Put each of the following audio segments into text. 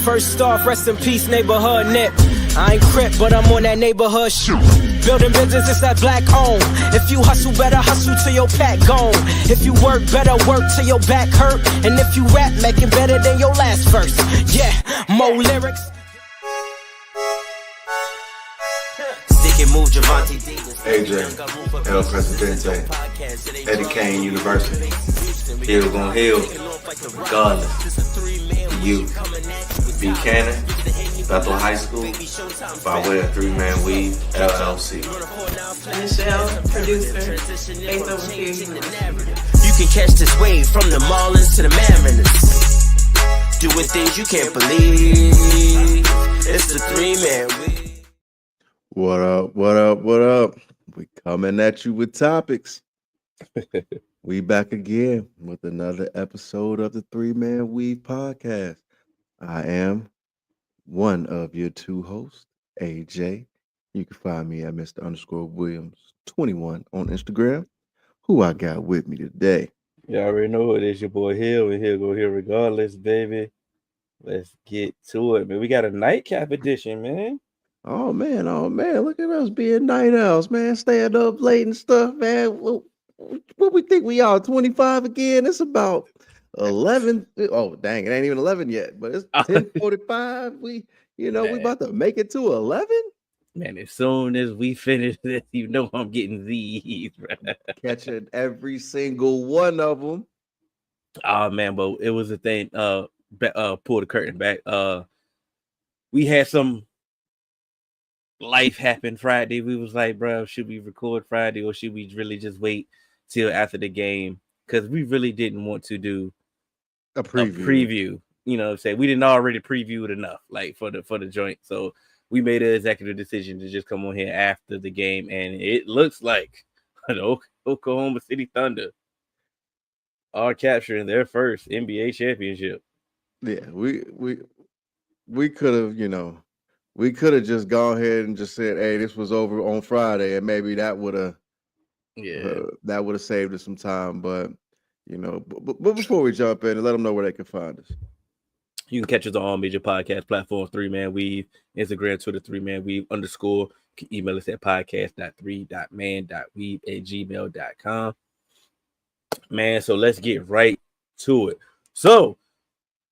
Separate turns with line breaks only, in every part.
First off, rest in peace, neighborhood nip. I ain't crip, but I'm on that neighborhood shoot. Building business, it's that black owned. If you hustle, better hustle till your pack gone. If you work, better work till your back hurt. And if you rap, make it better than your last verse. Yeah, more lyrics. Move Javante
AJ, El Presidente, Eddie Kane University. Heal gon' heal, regardless. You, Buchanan, Bethel High School, by way of 3-Man Weave, LLC.
Michelle, producer, based over here.
You can catch this wave from the Marlins to the Mariners. Doing things you can't believe. It's the 3-Man Weave.
What up, what up, what up? We coming at you with topics. We back again with another episode of the 3-Man Weave podcast. I am one of your two hosts, AJ. You can find me at Mr_Williams21 on Instagram. Who I got with me today?
You already know it is your boy Hill, and he'll go here regardless, baby. Let's get to it, man. We got a nightcap edition, man.
Oh man, look at us being night owls, man. Staying up late and stuff, man. What we think we are, 25 again? It's about 11. Oh, dang, it ain't even 11 yet, but it's 10:45. We about to make it to 11.
Man, as soon as we finish this, you know I'm getting these, bro.
Catching every single one of them.
Oh man, but it was a thing. Pull the curtain back. We had some life happened Friday. We was like, bro, should we record Friday or should we really just wait till after the game? Because we really didn't want to do a preview. You know what I'm saying? We didn't already preview it enough, like for the joint. So we made an executive decision to just come on here after the game, and it looks like the Oklahoma City Thunder are capturing their first NBA championship.
Yeah, we could have, we could have just gone ahead and just said, "Hey, this was over on Friday," and maybe that would have, saved us some time. But but before we jump in, let them know where they can find us.
You can catch us on all major podcast platforms: 3-Man Weave, Instagram, Twitter, 3-Man Weave _. You can email us at podcast.3.man.weave@gmail.com. Man, so let's get right to it. So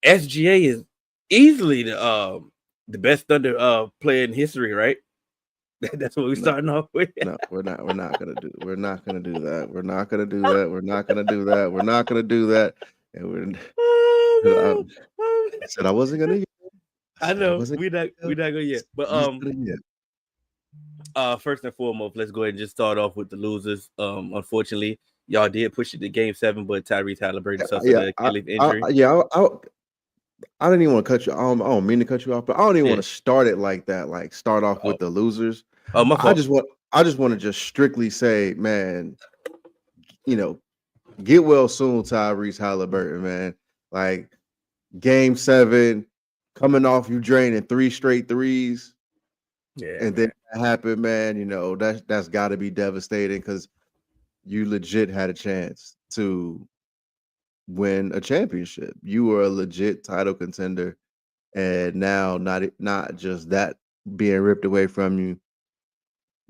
SGA is easily the best Thunder player in history, right? That's what we're starting off with.
No, we're not gonna do that. We're not gonna do that. We're not gonna do that. We're not gonna do that. We're not gonna do that. And I said I wasn't gonna.
I know we're not gonna yet. But first and foremost, let's go ahead and just start off with the losers. Unfortunately, y'all did push it to Game 7, but Tyrese Halliburton suffered an Achilles injury.
I didn't even want to cut you. I don't mean to cut you off, but I don't even want to start it like that. Like start off with the losers.
Oh, my fault.
I just want to just strictly say, man, get well soon, Tyrese Halliburton, man. Like Game 7, coming off you draining 3 straight threes, and then that happened, man. That's got to be devastating because you legit had a chance to win a championship. You were a legit title contender, and now not just that being ripped away from you,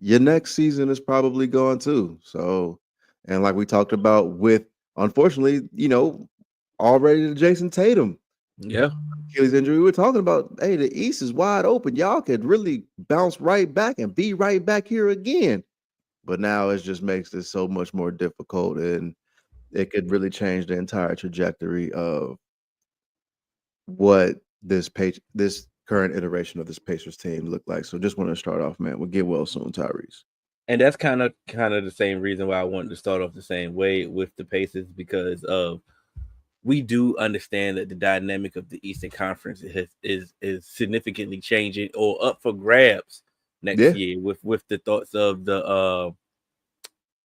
your next season is probably gone too. So, and like we talked about with, unfortunately, already the Jason Tatum Achilles injury, we were talking about, hey, the East is wide open. Y'all could really bounce right back and be right back here again. But now it just makes this so much more difficult, and it could really change the entire trajectory of what this current iteration of this Pacers team look like. So just want to start off, man, we'll get well soon, Tyrese.
And that's kind of the same reason why I wanted to start off the same way with the Pacers, because of we do understand that the dynamic of the Eastern Conference is significantly changing or up for grabs next year with the thoughts of the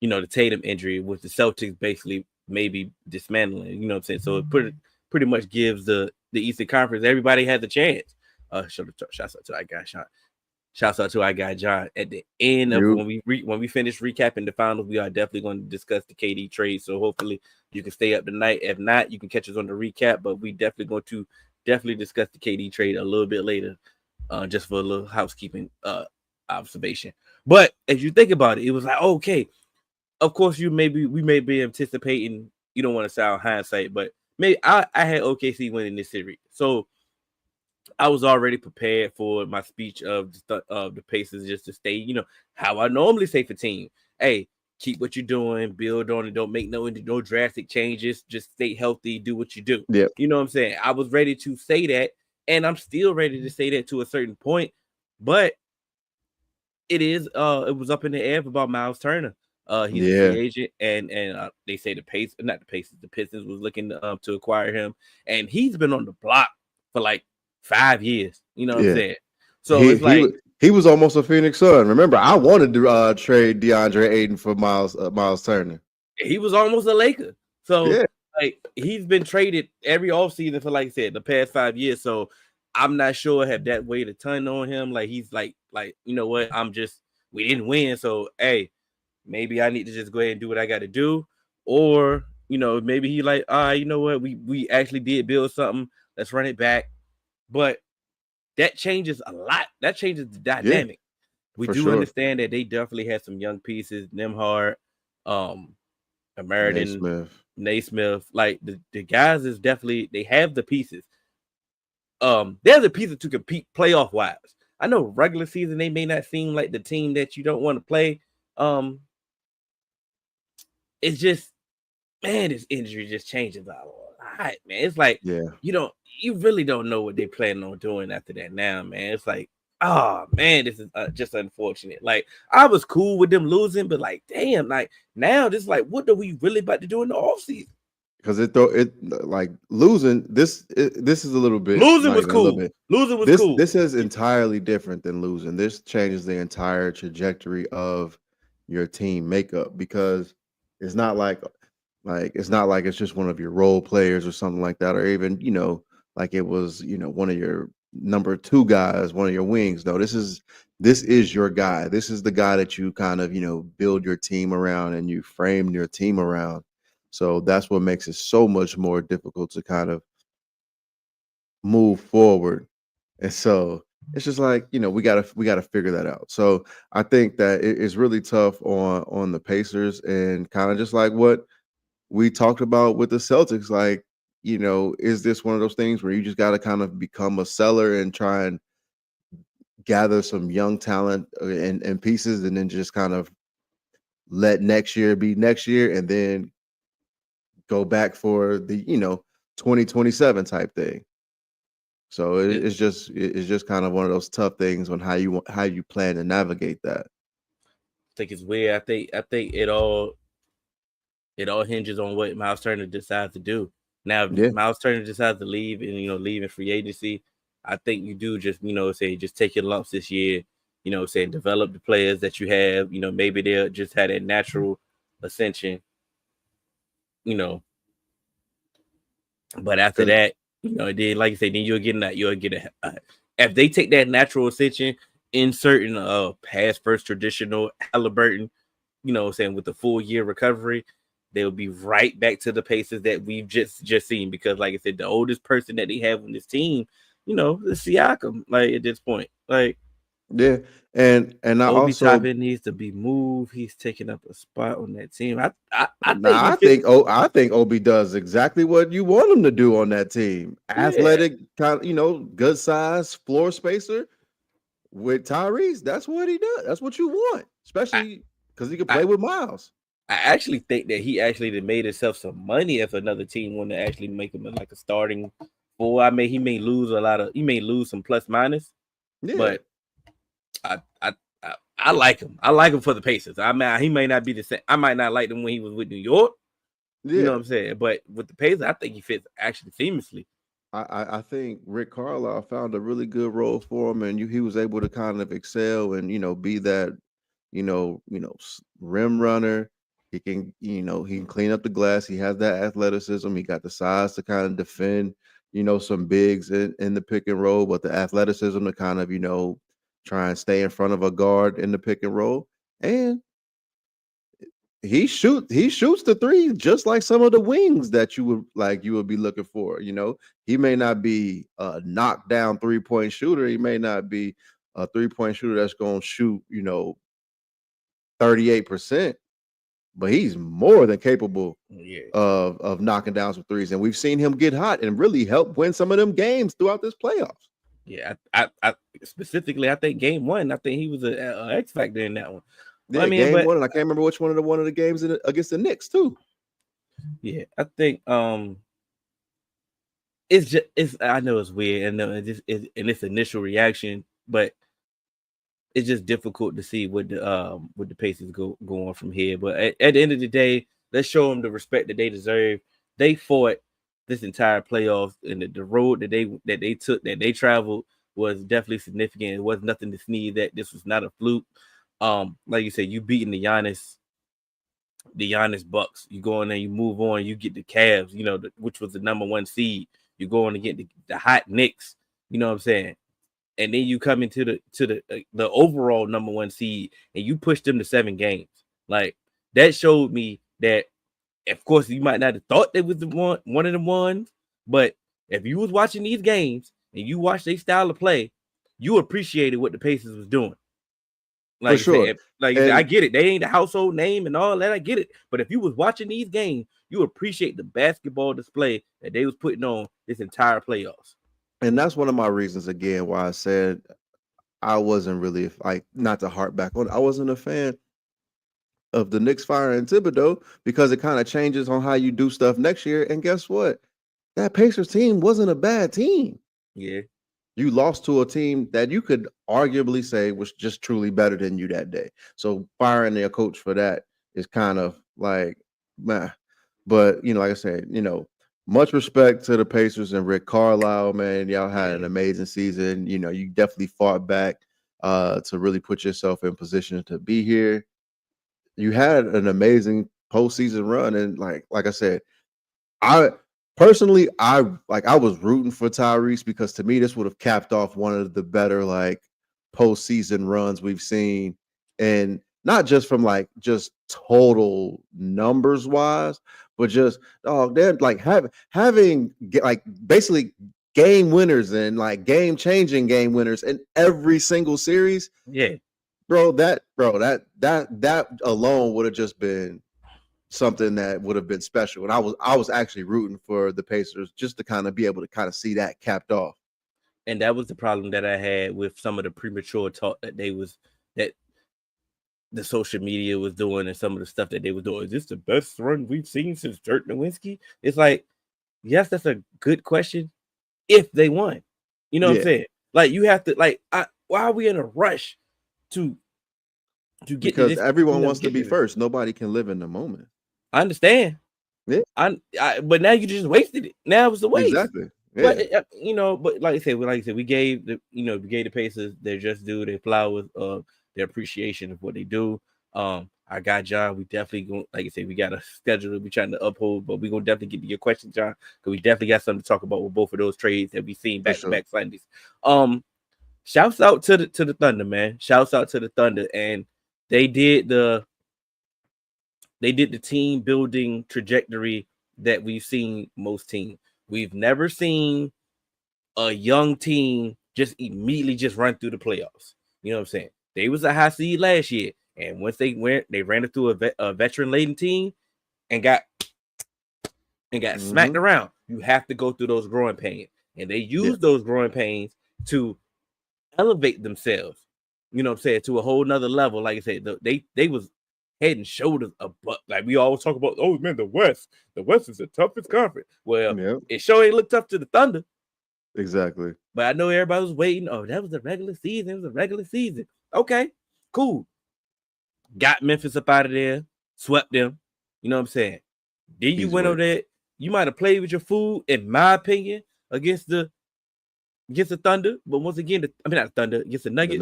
the Tatum injury, with the Celtics basically maybe dismantling, you know what I'm saying? So it pretty much gives the Eastern Conference, everybody has a chance. Shouts out to our guy Sean. Shouts out to our guy John. At the end of when we finish recapping the finals, we are definitely going to discuss the KD trade. So hopefully you can stay up tonight. If not, you can catch us on the recap. But we definitely going to definitely discuss the KD trade a little bit later, just for a little housekeeping observation. But as you think about it, it was like, okay, of course we may be anticipating. You don't want to sound hindsight, but maybe I had OKC winning this series, so I was already prepared for my speech of the Pacers, just to stay, how I normally say for team. Hey, keep what you're doing, build on it, don't make no drastic changes, just stay healthy, do what you do.
Yeah.
You know what I'm saying? I was ready to say that, and I'm still ready to say that to a certain point, but it was up in the air about Miles Turner. He's a free agent, and they say the Pistons was looking to acquire him, and he's been on the block for like 5 years. You know what I'm saying? So it's like
he was almost a Phoenix Sun. Remember, I wanted to trade DeAndre Ayton for Miles Turner.
He was almost a Laker. So like he's been traded every offseason for, like I said, the past 5 years. So I'm not sure have that weighed a ton on him. Like he's like you know what? We didn't win, so hey, maybe I need to just go ahead and do what I got to do, or maybe he like, you know what? We actually did build something. Let's run it back. But that changes a lot. That changes the dynamic. We do understand that they definitely had some young pieces, Nimhard, American, Naismith. Like the guys is definitely, they have the pieces. There's a pieces to compete playoff wise. I know regular season they may not seem like the team that you don't want to play. It's just, man, this injury just changes a lot, man. It's like you really don't know what they planning on doing after that now, man. It's like, oh man, this is just unfortunate. Like I was cool with them losing, but like, damn, like now this is like, what are we really about to do in the offseason?
Because like losing this is a little bit,
losing was cool. Losing was cool.
This is entirely different than losing. This changes the entire trajectory of your team makeup, because it's not like it's just one of your role players or something like that, or even like it was one of your number 2 guys, one of your wings. No, this is your guy. This is the guy that you kind of build your team around and you frame your team around. So that's what makes it so much more difficult to kind of move forward. And so it's just like, we gotta figure that out. So I think that it's really tough on the Pacers, and kind of just like what we talked about with the Celtics. Like, is this one of those things where you just got to kind of become a seller and try and gather some young talent and pieces, and then just kind of let next year be next year, and then go back for the 2027 type thing. So it's just kind of one of those tough things on how you plan to navigate that.
I think it's weird. I think it all hinges on what Miles Turner decides to do. Now, if Miles Turner decides to leave and leave in free agency, I think you do just just take your lumps this year. Develop the players that you have. Maybe they'll just have that natural ascension. But after that, then like I said, then you'll get if they take that natural ascension in certain pass first traditional Halliburton, with the full year recovery, they'll be right back to the paces that we've just seen. Because like I said, the oldest person that they have on this team, is Siakam. Like at this point, like
and I
Obi
also
Toppin needs to be moved. He's taking up a spot on that team.
I think Obi does exactly what you want him to do on that team. Athletic, kind of, good size, floor spacer with Tyrese. That's what he does. That's what you want, especially because he can play with Miles.
I actually think that he actually made himself some money if another team wanted to actually make him like a starting 4. He may lose some plus minus, but I like him. I like him for the Pacers. I mean, he may not be the same. I might not like him when he was with New York. You know what I'm saying? But with the Pacers, I think he fits actually seamlessly.
I think Rick Carlisle found a really good role for him, and he was able to kind of excel and be that rim runner. He can he can clean up the glass. He has that athleticism. He got the size to kind of defend some bigs in the pick and roll, but the athleticism to kind of try and stay in front of a guard in the pick and roll. And he shoots the three just like some of the wings that you would be looking for. You know, he may not be a knockdown 3-point shooter. He may not be a 3-point shooter that's going to shoot, 38%, but he's more than capable of knocking down some threes. And we've seen him get hot and really help win some of them games throughout this playoffs.
Yeah, I specifically, I think game 1, I think he was a X factor in that one.
Yeah, I mean, game 1, and I can't remember which one of the games against the Knicks too.
Yeah, I think it's I know it's weird, and its initial reaction, but it's just difficult to see what the Pacers go on from here. But at the end of the day, let's show them the respect that they deserve. They fought this entire playoffs, and the road that they traveled was definitely significant. It was nothing to sneeze at. This was not a fluke. Like you said, you beating the Giannis Bucks. You go in there, you move on, you get the Cavs, which was the number 1 seed. You go on to get the hot Knicks. You know what I'm saying? And then you come into the overall number 1 seed, and you push them to 7 games. Like, that showed me that, of course, you might not have thought they was one of the ones, but if you was watching these games and you watched their style of play, you appreciated what the Pacers was doing. Like,
for sure.
I get it. They ain't a household name and all that. I get it. But if you was watching these games, you appreciate the basketball display that they was putting on this entire playoffs.
And that's one of my reasons, again, why I said I wasn't really, not to harp back on, I wasn't a fan of the Knicks firing Thibodeau, because it kind of changes on how you do stuff next year. And guess what? That Pacers team wasn't a bad team.
Yeah.
You lost to a team that you could arguably say was just truly better than you that day. So firing their coach for that is kind of like, meh. But, like I said, much respect to the Pacers and Rick Carlisle, man. Y'all had an amazing season. You definitely fought back to really put yourself in position to be here. You had an amazing postseason run. And like I said, I personally, I was rooting for Tyrese, because to me, this would have capped off one of the better postseason runs we've seen. And not just from just total numbers wise, but just they're having basically game winners and game changing game winners in every single series.
Yeah,
bro, that alone would have just been something that would have been special. And I was actually rooting for the Pacers just to kind of be able to kind of see that capped off.
And that was the problem that I had with some of the premature talk that the social media was doing, and some of the stuff that they were doing. Is this the best run we've seen since Dirk Nowitzki? It's like, yes, that's a good question. If they won, you know what I'm saying? Like, you have to why are we in a rush to get,
because
to this,
everyone wants to be first. Nobody can live in the moment.
I understand.
Yeah.
But now you just wasted it. Now it's a waste.
Exactly. Yeah.
But but like I said, we gave the Pacers their just due, their flowers, their appreciation of what they do. I got John. We definitely going, like I said, we got a schedule that we're trying to uphold, but we're gonna definitely get to your question, John, because we definitely got something to talk about with both of those trades that we've seen back to back Sundays. Shouts out to the Thunder, man. Shouts out to the Thunder, and they did the team building trajectory that we've seen most teams. We've never seen a young team just immediately just run through the playoffs. You know what I'm saying? They was a high seed last year, and once they ran it through a veteran-laden team and got smacked around. You have to go through those growing pains, and they use those growing pains to elevate themselves. You know what I'm saying, to a whole nother level. Like I said, they was head and shoulders above. Like we always talk about, oh man, the West is the toughest conference. Well, it sure ain't look tough to the Thunder.
Exactly.
But I know everybody was waiting. Oh, that was a regular season. It was a regular season. Okay, cool. Got Memphis up out of there, swept them. You know what I'm saying? Then you went over there. You might have played with your food, in my opinion, against the Thunder. But once again, not Thunder, against the Nuggets.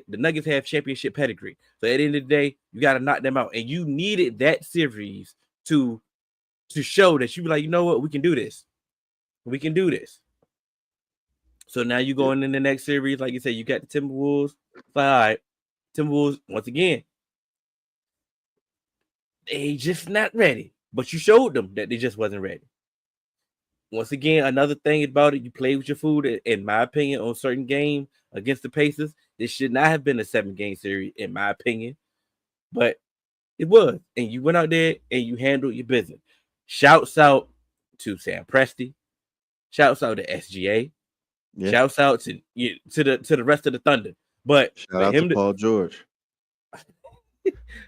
The Nuggets have championship pedigree. So at the end of the day, you got to knock them out. And you needed that series to show that you be like, you know what, we can do this. We can do this. So now you going in the next series, like you said, you got the Timberwolves. All right, Timberwolves, once again, they just not ready. But you showed them that they just wasn't ready. Once again, another thing about it, you play with your food. In my opinion, on certain games against the Pacers, this should not have been a 7-game series, in my opinion. But it was. And you went out there and you handled your business. Shouts out to Sam Presti. Shouts out to SGA. Yeah. Shouts out to the rest of the Thunder. But
shout out to Paul George.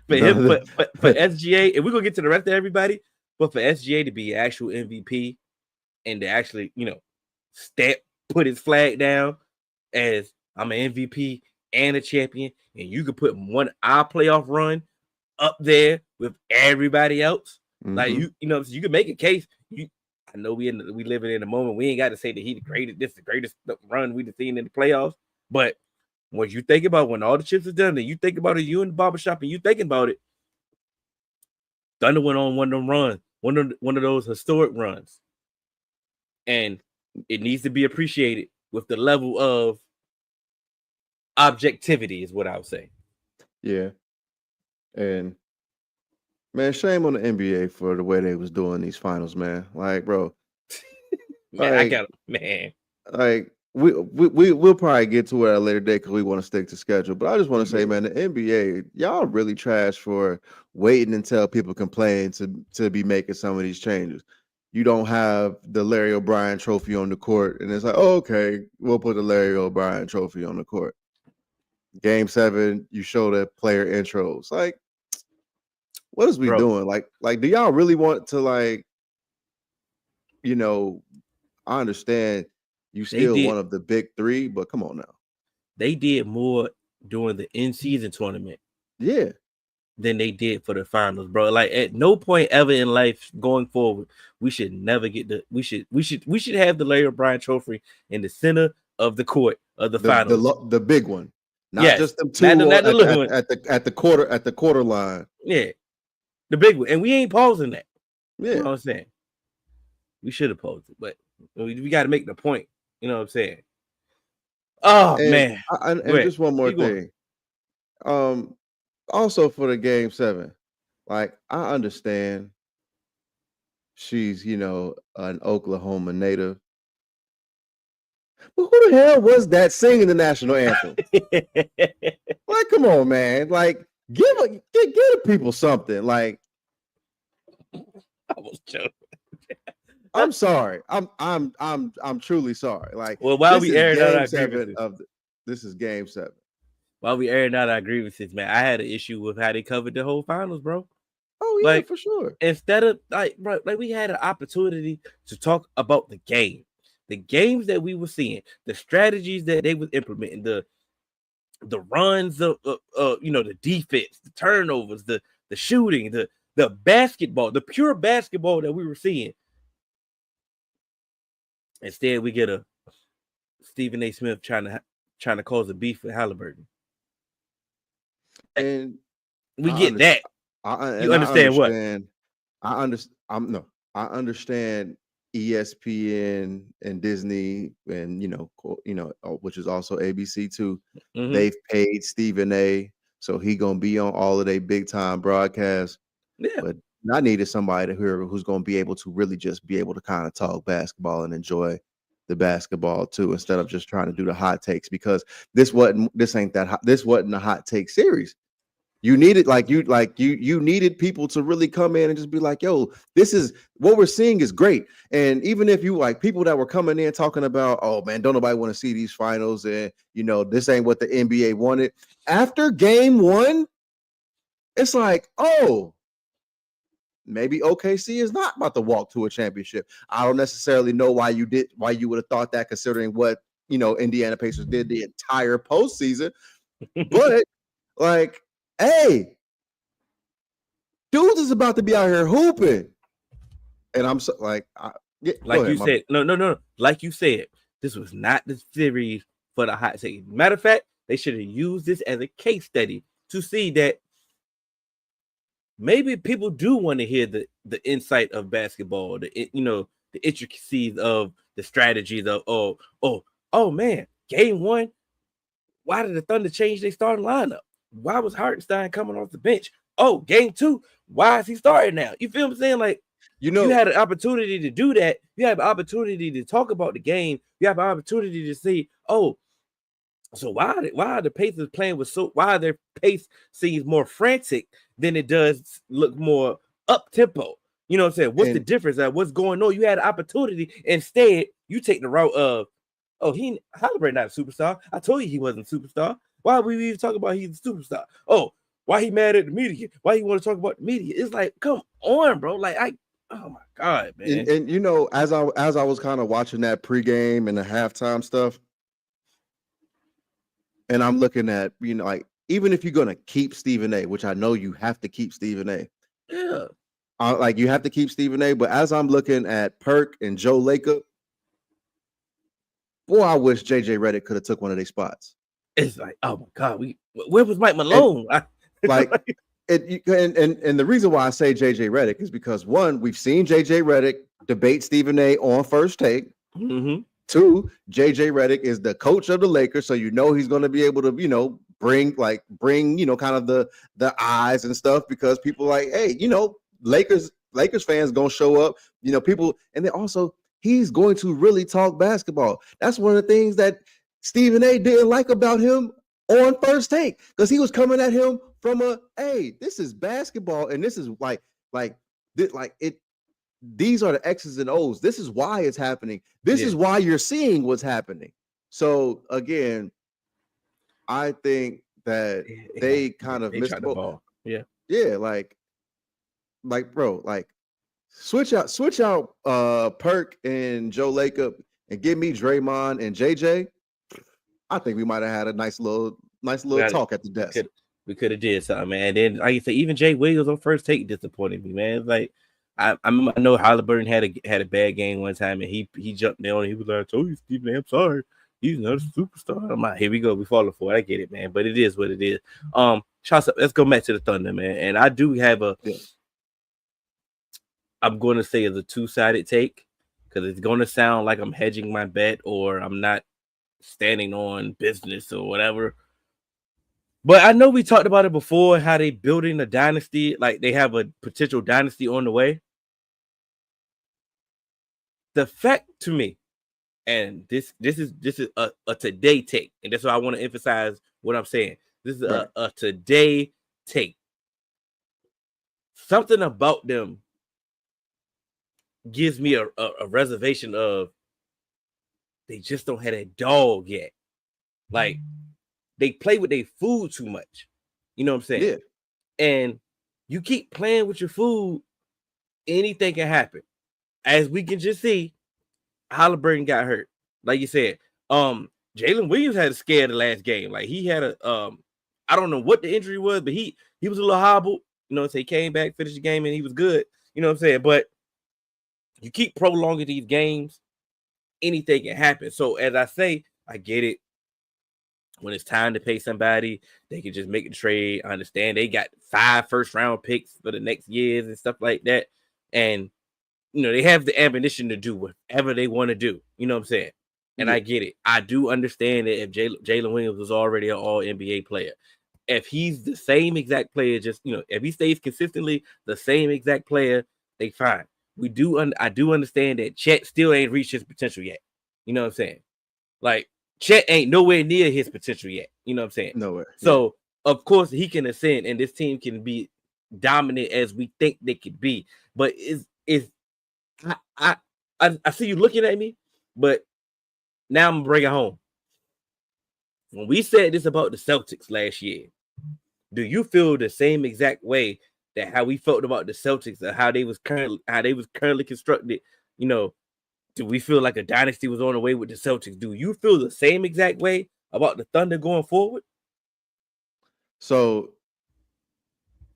for SGA, and we're gonna get to the rest of everybody, but for SGA to be actual MVP and to actually, put his flag down as I'm an MVP and a champion, and you could put our playoff run up there with everybody else. Mm-hmm. Like you can make a case. I know we living in a moment. We ain't got to say that he the greatest. This is the greatest run we've seen in the playoffs. But what you think about when all the chips are done, and you think about it, you in the barbershop and you thinking about it. Thunder went on one of them runs, one of those historic runs, and it needs to be appreciated with the level of objectivity, is what I would say.
Yeah, and man, shame on the NBA for the way they was doing these finals, man. Like, bro,
man,
like we'll probably get to it at a later date because we want to stick to schedule. But I just want to say, man, the NBA, y'all really trash for waiting until people complain to be making some of these changes. You don't have the Larry O'Brien trophy on the court, and it's like, oh, okay, we'll put the Larry O'Brien trophy on the court. Game 7, you show the player intros. Like, what is we doing? Like, do y'all really want to, like, I understand you still one of the big 3, but come on now.
They did more during the in-season tournament.
Yeah.
Than they did for the finals, bro. Like, at no point ever in life going forward, we should never get we should have the Larry O'Brien trophy in the center of the court of the finals.
The big one. Not just them 2
not the little one.
at the quarter line.
Yeah. The big one. And we ain't pausing that.
Yeah.
You know what I'm saying? We should have paused it, but we got to make the point. You know what I'm saying? Oh, man.
And just one more thing. Also for the Game 7, like, I understand she's, an Oklahoma native. But who the hell was that singing the national anthem? Like, come on, man. Like, give the people something. Like,
I was joking.
I'm sorry. I'm truly sorry. Like,
well, while we airing out our grievances,
this is Game 7.
While we airing out our grievances, man, I had an issue with how they covered the whole finals, bro.
Oh yeah, for sure.
Instead of we had an opportunity to talk about the game, the games that we were seeing, the strategies that they were implementing, the runs of the defense, the turnovers, the shooting, the basketball, the pure basketball that we were seeing. Instead, we get a Stephen A. Smith trying to cause a beef with Halliburton.
And
we get that. You understand what?
I understand ESPN and Disney and which is also ABC too. Mm-hmm. They've paid Stephen A. So he gonna be on all of their big time broadcasts. Yeah. But I needed somebody who's gonna be able to really just be able to kind of talk basketball and enjoy the basketball too, instead of just trying to do the hot takes, because this wasn't a hot take series. You needed you needed people to really come in and just be like, yo, this is what we're seeing is great. And even if you like people that were coming in talking about, oh man, don't nobody want to see these finals, and this ain't what the NBA wanted. After Game 1, it's like, oh, maybe OKC is not about to walk to a championship. I don't necessarily know why you would have thought that, considering what Indiana Pacers did the entire postseason. But like, hey, dudes is about to be out here hooping, and I'm so like,
said, no. Like you said, this was not the series for the hot take. Matter of fact, they should have used this as a case study to see that maybe people do want to hear the insight of basketball, the intricacies of the strategies of oh man, Game 1. Why did the Thunder change their starting lineup? Why was Hartenstein coming off the bench? oh, game 2, why is he starting now? You feel what I'm saying? Like,
you know,
you had an opportunity to do that. You have an opportunity to talk about the game. You have an opportunity to see, oh, so why are the Pacers playing with why are their pace seems more frantic than it does look more up tempo? You know what I'm saying? What's the difference? What's going on? You had an opportunity. Instead, you take the route of, oh, Halliburton not a superstar. I told you he wasn't a superstar. Why are we even talking about he's a superstar? Oh, why he mad at the media? Why he want to talk about the media? It's like, come on, bro. Like, oh my God, man.
And you know, as I was kind of watching that pregame and the halftime stuff, and I'm looking at, you know, like, even if you're gonna keep Stephen A, which I know you have to keep Stephen A.
Yeah.
Like, you have to keep Stephen A. But as I'm looking at Perk and Joe Lacob, boy, I wish JJ Redick could have took one of their spots.
It's like, oh my God, where was Mike Malone?
And the reason why I say JJ Redick is because, one, we've seen JJ Redick debate Stephen A on First Take.
Mm-hmm.
2, JJ Redick is the coach of the Lakers, so you know he's going to be able to, you know, bring you know, kind of the eyes and stuff, because people like, hey, you know, Lakers fans gonna show up, you know, people, and then also he's going to really talk basketball. That's one of the things that Stephen A didn't like about him on First Take, because he was coming at him from hey, this is basketball, and this is these are the X's and O's. This is why it's happening. This is why you're seeing what's happening. So again, I think that they kind of missed the ball.
Yeah,
like bro, like switch out Perk and Joe Lacob and give me Draymond and JJ. I think we might have had a nice little talk at the desk.
We could have did something, man. And then, like you said, even Jay Williams on First Take disappointed me, man. It's like, I know Halliburton had a bad game one time, and he jumped down and he was like, I told you, Stephen A, I'm sorry. He's not a superstar. I'm like, here we go. We falling for it. I get it, man. But it is what it is. Shots up. Let's go back to the Thunder, man. And I do have I'm going to say it's a two-sided take, because it's going to sound like I'm hedging my bet or I'm not standing on business or whatever. But I know we talked about it before, how they building a dynasty, like they have a potential dynasty on the way. The fact to me, and this is a today take, and that's why I want to emphasize what I'm saying. This is a today take. Something about them gives me a reservation of they just don't have that dog yet. Like, they play with their food too much. You know what I'm saying?
Yeah.
And you keep playing with your food, anything can happen. As we can just see, Halliburton got hurt. Like you said, Jalen Williams had a scare the last game. Like, he had I don't know what the injury was, but he was a little hobbled. You know what I'm saying? He came back, finished the game, and he was good. You know what I'm saying? But you keep prolonging these games, anything can happen. So as I say, I get it. When it's time to pay somebody, they can just make a trade. I understand they got 5 first-round picks for the next years and stuff like that. And, you know, they have the ammunition to do whatever they want to do. You know what I'm saying? And I get it. I do understand that if Jalen Williams was already an all-NBA player, if he's the same exact player, just, you know, if he stays consistently the same exact player, they fine. I do understand that Chet still ain't reached his potential yet. You know what I'm saying? Like, Chet ain't nowhere near his potential yet. You know what I'm saying?
Nowhere.
So, of course, he can ascend, and this team can be dominant as we think they could be. But I see you looking at me, but now I'm going to bring it home. When we said this about the Celtics last year, do you feel the same exact way that how we felt about the Celtics or how they was currently constructed? You know, do we feel like a dynasty was on the way with the Celtics? Do you feel the same exact way about the Thunder going forward?
So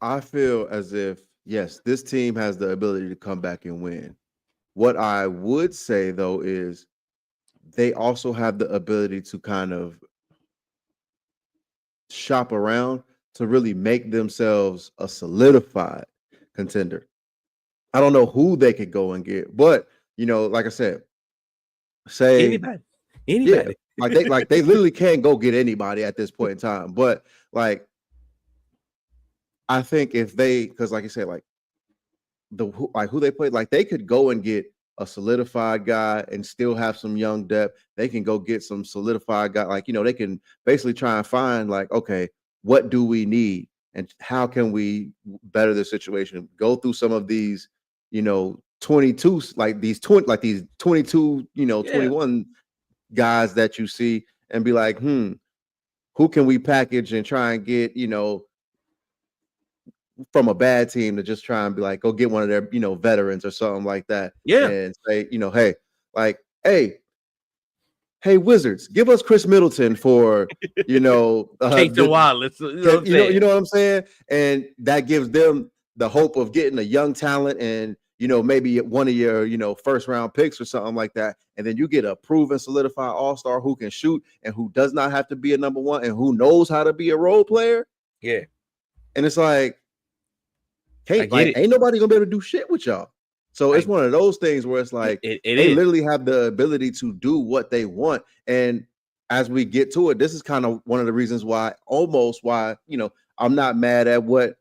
I feel as if, yes, this team has the ability to come back and win. What I would say, though, is they also have the ability to kind of shop around to really make themselves a solidified contender. I don't know who they could go and get, but, you know, like I said, say
anybody.
Yeah, like they literally can't go get anybody at this point in time. But like, I think if they, because like you said, like who they played, like they could go and get a solidified guy and still have some young depth. They can go get some solidified guy, like they can basically try and find like, okay, what do we need and how can we better the situation? Go through some of these, 22, like these 22, 21 guys that you see and be like, who can we package and try and get, from a bad team to just try and be like, go get one of their, veterans or something like that.
Yeah.
And say, hey, Wizards, give us Chris Middleton for,
Chasing Wallace.
You know what I'm saying? And that gives them the hope of getting a young talent and, maybe one of your, first round picks or something like that. And then you get a proven solidified all-star who can shoot and who does not have to be a number one and who knows how to be a role player.
Yeah.
And it's like, hey, like, ain't nobody gonna be able to do shit with y'all. So it's one of those things where it's like they literally have the ability to do what they want. And as we get to it, this is kind of one of the reasons why I'm not mad at what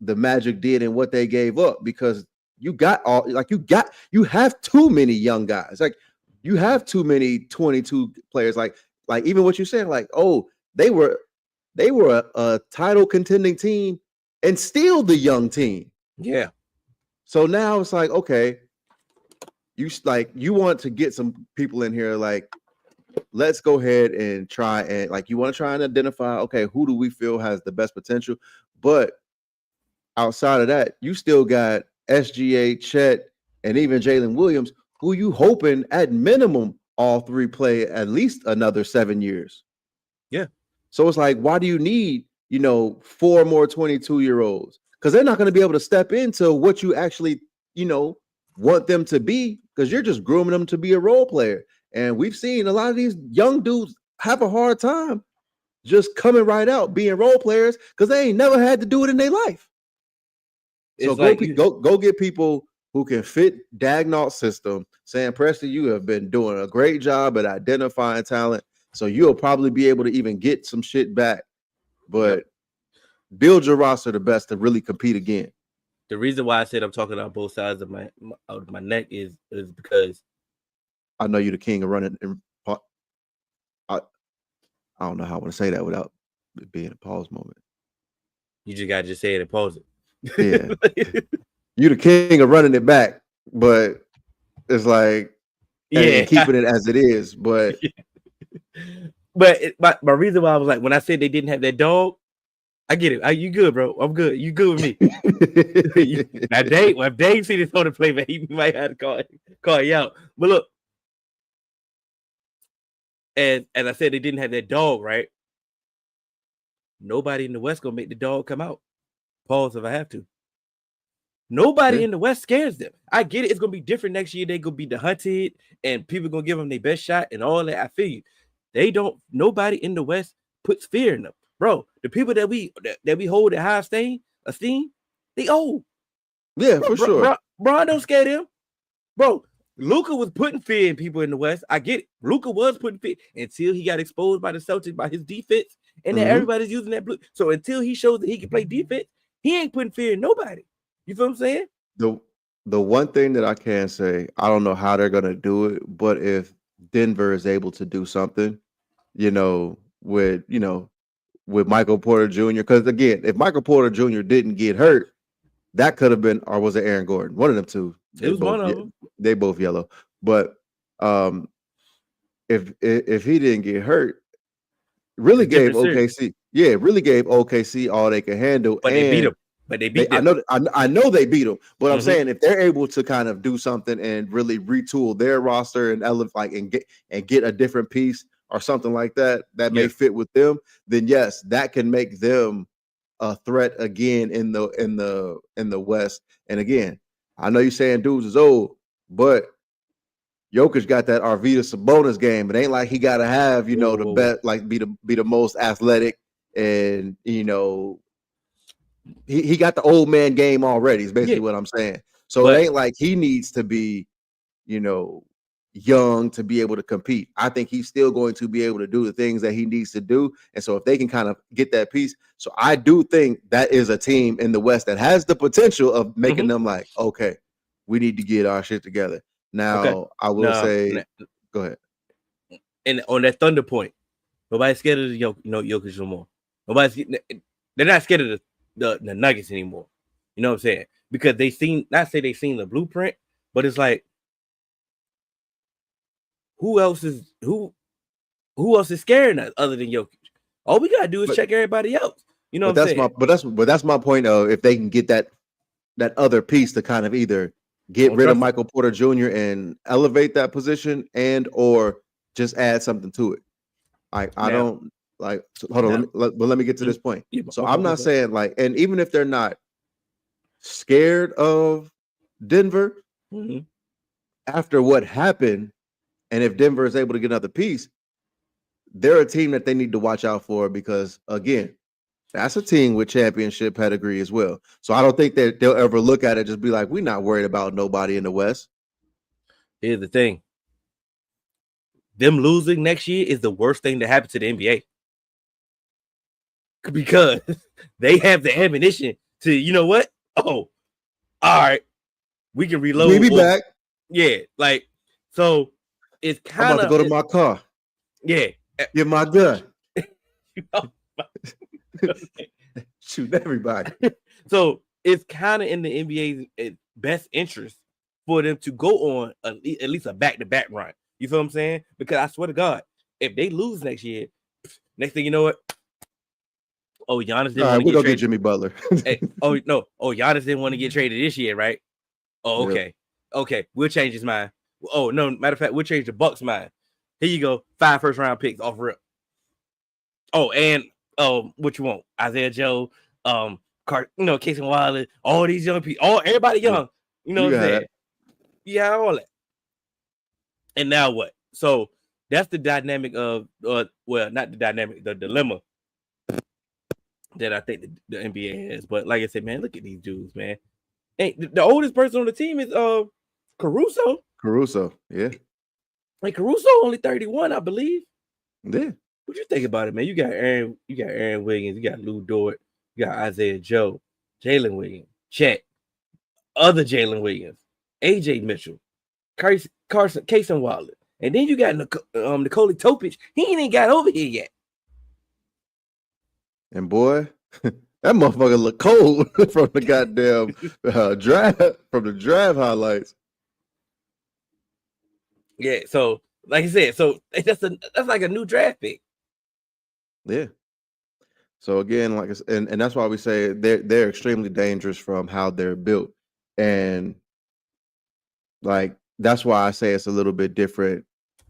the Magic did and what they gave up, because you have too many young guys. Like you have too many 22 players. Like even what you're saying, like, oh, they were a title contending team and still the young team.
Yeah.
So now it's like, okay, you want to get some people in here, like, let's go ahead and try and you want to try and identify, okay, who do we feel has the best potential? But outside of that, you still got SGA, Chet, and even Jalen Williams, who you hoping at minimum all three play at least another 7 years.
Yeah.
So it's like, why do you need 4 more 22-year-olds? Because they're not going to be able to step into what you actually, want them to be, because you're just grooming them to be a role player. And we've seen a lot of these young dudes have a hard time just coming right out being role players because they ain't never had to do it in their life. So go get people who can fit Dagnall's system. Sam Presti, you have been doing a great job at identifying talent. So you'll probably be able to even get some shit back. But build your roster the best to really compete again.
The reason why I said I'm talking on both sides of my neck is because
I know you're the king of running. I don't know how I want to say that without it being a pause moment.
You just gotta say it and pause it.
Yeah. You the king of running it back, but it's like and keeping it as it is. But
my reason why I was like, when I said they didn't have that dog, I get it. You good, bro? I'm good. You good with me? Now, if Dave see this on the play, man, he might have to call you out. But look, and I said they didn't have that dog, right? Nobody in the West gonna make the dog come out. Pause if I have to. Nobody in the West scares them. I get it. It's gonna be different next year. They gonna be the hunted, and people gonna give them their best shot and all that. I feel you. Nobody in the West puts fear in them, bro. The people that we hold at high esteem, they old.
Yeah, for sure.
Bro, I don't scare them, bro. Luka was putting fear in people in the West. I get it. Luka was putting fear until he got exposed by the Celtics by his defense, and then everybody's using that blue. So until he shows that he can play defense, he ain't putting fear in nobody. You feel what I'm saying?
The one thing that I can say, I don't know how they're gonna do it, but if Denver is able to do something, with Michael Porter Jr., because again, if Michael Porter Jr. didn't get hurt, that could have been, or was it Aaron Gordon? One of them two.
It was one of them.
They both yellow. But if he didn't get hurt, really gave OKC, really gave OKC all they could handle.
But they beat him. But they beat them.
I know they beat them. But I'm saying if they're able to kind of do something and really retool their roster and get a different piece or something like that may fit with them, then yes, that can make them a threat again in the West. And again, I know you're saying dudes is old, but Jokic got that Arvydas Sabonis game. It ain't like he got to have the best, like be the most athletic, and he got the old man game already. Is basically what I'm saying. So it ain't like he needs to be young to be able to compete. I think he's still going to be able to do the things that he needs to do. And so if they can kind of get that piece, so I do think that is a team in the West that has the potential of making them like, okay, we need to get our shit together. Now, I will say, go ahead.
And on that Thunder point, nobody's scared of Jokic no more. They're not scared of the Nuggets anymore. You know what I'm saying? Because they've seen the blueprint, but it's like, who else is scaring us other than Jokic? All we gotta do is check everybody else. You know what I'm saying?
But that's my point of if they can get that other piece to kind of either get rid of Michael Porter Jr. and elevate that position and or just add something to it. I don't like. So hold on, let me get to this point. So I'm not saying like, and even if they're not scared of Denver after what happened. And if Denver is able to get another piece, they're a team that they need to watch out for because, again, that's a team with championship pedigree as well. So I don't think that they'll ever look at it just be like, we're not worried about nobody in the West.
Here's the thing. Them losing next year is the worst thing to happen to the NBA. Because they have the ammunition to, you know what? Oh, all right. We can reload.
We'll be back.
Yeah, like, so it's kind of
I'm about to go to my car.
Yeah.
Get my gun. Shoot everybody.
So it's kind of in the NBA's best interest for them to go on at least a back-to-back run. You feel what I'm saying? Because I swear to God, if they lose next year, next thing you know what? Oh, Giannis didn't want to get traded.
Get Jimmy Butler.
Giannis didn't want to get traded this year, right? Oh, okay. Yep. Okay, we'll change his mind. Oh, no, matter of fact, we'll change the Bucks' mind. Here you go, 5 first-round picks off rip. Oh, and what you want? Isaiah Joe, Casey Wilder, all these young people, everybody young. You know what I'm saying? Yeah, all that. And now what? So that's the dynamic of, not the dynamic, the dilemma that I think the NBA has. But like I said, man, look at these dudes, man. Hey, the oldest person on the team is Caruso.
Caruso, yeah.
Like Caruso only 31, I believe.
Yeah.
What you think about it, man? You got Aaron Wiggins, you got Lou Dort, you got Isaiah Joe, Jalen Williams, Chet, other Jalen Williams, AJ Mitchell, Casey Wilder, and then you got Nikola Topic. He ain't got over here yet.
And boy, that motherfucker look cold from the goddamn draft, from the draft highlights.
Yeah, so like I said, so that's like a new draft pick.
Yeah. So again, like I said, and that's why we say they're extremely dangerous from how they're built, and like that's why I say it's a little bit different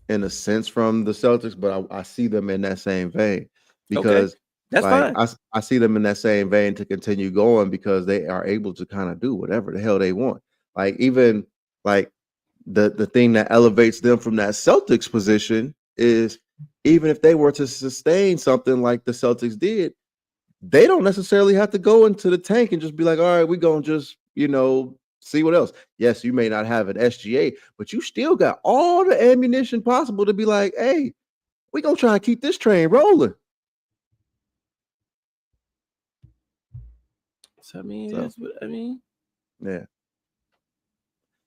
in a sense from the Celtics, but I see them in that same vein because
that's fine.
I see them in that same vein to continue going because they are able to kind of do whatever the hell they want. Like even like the thing that elevates them from that Celtics position is even if they were to sustain something like the Celtics did, they don't necessarily have to go into the tank and just be like, all right, we're going to just, see what else. Yes, you may not have an SGA, but you still got all the ammunition possible to be like, hey, we're going to try and keep this train rolling.
So, that's what I mean.
Yeah.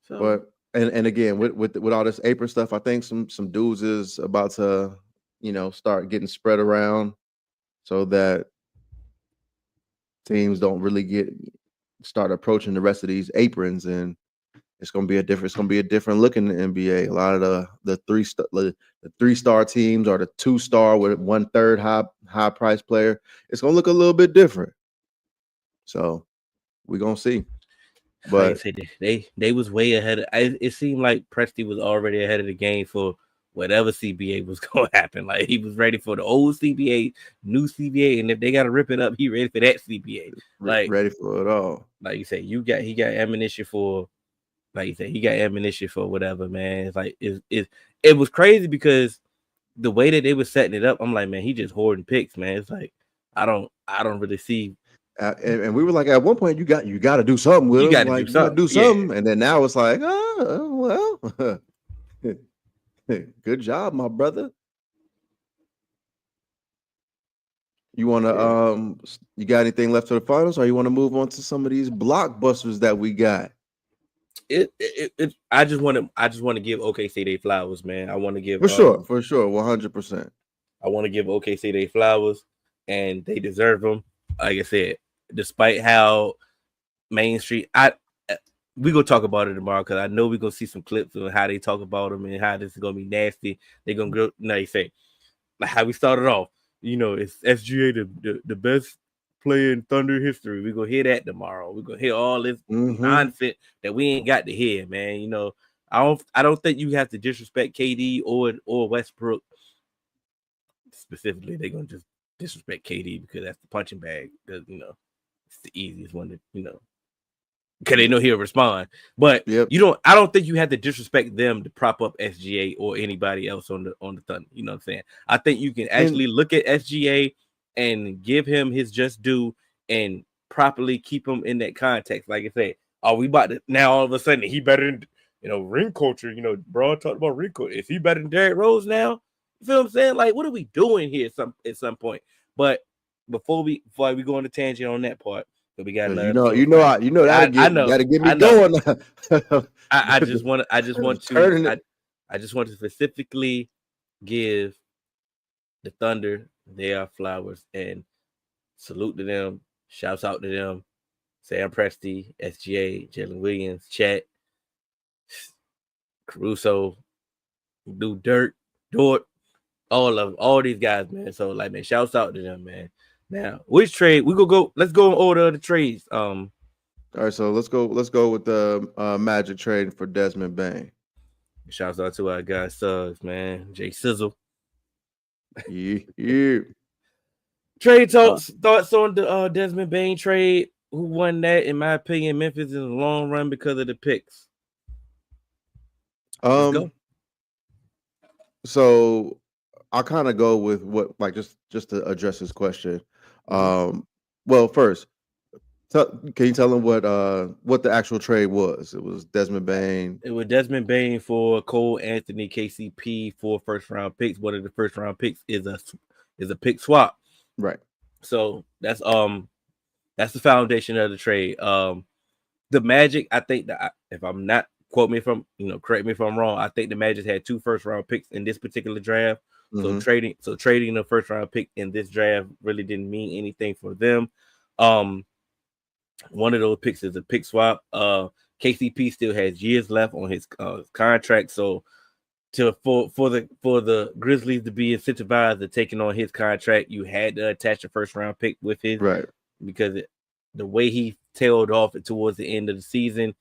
So,
but and again, with all this April stuff, I think some dudes is about to, start getting spread around so that teams don't really start approaching the rest of these aprons, and it's gonna be a different look in the NBA. A lot of the 3-star teams or the 2-star with 1/3 high price player, it's gonna look a little bit different. So we're gonna see. But
they was way ahead. It seemed like Presti was already ahead of the game for whatever CBA was going to happen. Like he was ready for the old CBA, new CBA, and if they got to rip it up, he ready for that CBA. Like
ready for it all.
Like you say, he got ammunition for. Like you said, he got ammunition for whatever, man. It's like it was crazy because the way that they were setting it up, I'm like, man, he just hoarding picks, man. It's like I don't really see.
And we were like, at one point, you got to do something with him. You got to do something. And then now it's like, well. Good job, my brother. You want to you got anything left for the finals, or you want to move on to some of these blockbusters that we got?
I just want to give OKC their flowers, man. I want to give
for sure, 100%.
I want to give OKC their flowers, and they deserve them. Like I said, despite how Main Street, we gonna talk about it tomorrow because I know we're gonna see some clips of how they talk about them and how this is gonna be nasty. They're gonna go. Now they say like how we started off. It's SGA the best player in Thunder history. We're gonna hear that tomorrow. We're gonna hear all this nonsense that we ain't got to hear, man. I don't think you have to disrespect KD or Westbrook. Specifically, they're gonna just disrespect KD because that's the punching bag. Because it's the easiest one to because they know he'll respond. But I don't think you have to disrespect them to prop up SGA or anybody else on the Thunder. You know what I'm saying? I think you can actually look at SGA and give him his just due and properly keep him in that context. Like I said, are we about to now all of a sudden he better than ring culture? Bro talked about ring culture. Is he better than Derrick Rose now? You feel what I'm saying? Like, what are we doing here at some point? But before we go on the tangent on that part, so we got
that'll get me going.
I just want to specifically give the Thunder their flowers and salute to them. Shouts out to them. Sam Presti, SGA, Jalen Williams, Chet, Caruso, Dort, all these guys, man. So man, shouts out to them, man. Now, which trade we go? Let's go in order of the trades.
All right, so let's go with the Magic trade for Desmond Bane.
Shouts out to our guy Suggs, man. Jay Sizzle.
Yeah.
Trade thoughts on the Desmond Bane trade. Who won that? In my opinion, Memphis in the long run because of the picks. Let's go.
So I'll kind of go with what, like, just to address this question. Well, first, can you tell them what the actual trade was? It was Desmond Bane.
It was Desmond Bane for Cole Anthony, KCP, 4 first-round picks. One of the first-round picks is a pick swap.
Right.
So that's the foundation of the trade. The Magic, I think that if I'm not, quote me from, correct me if I'm wrong, I think the Magic had 2 first-round picks in this particular draft. So trading the first-round pick in this draft really didn't mean anything for them. One of those picks is a pick swap. KCP still has years left on his contract, so for the Grizzlies to be incentivized to taking on his contract, you had to attach a first-round pick with his,
right? Because
the way he tailed off towards the end of the season,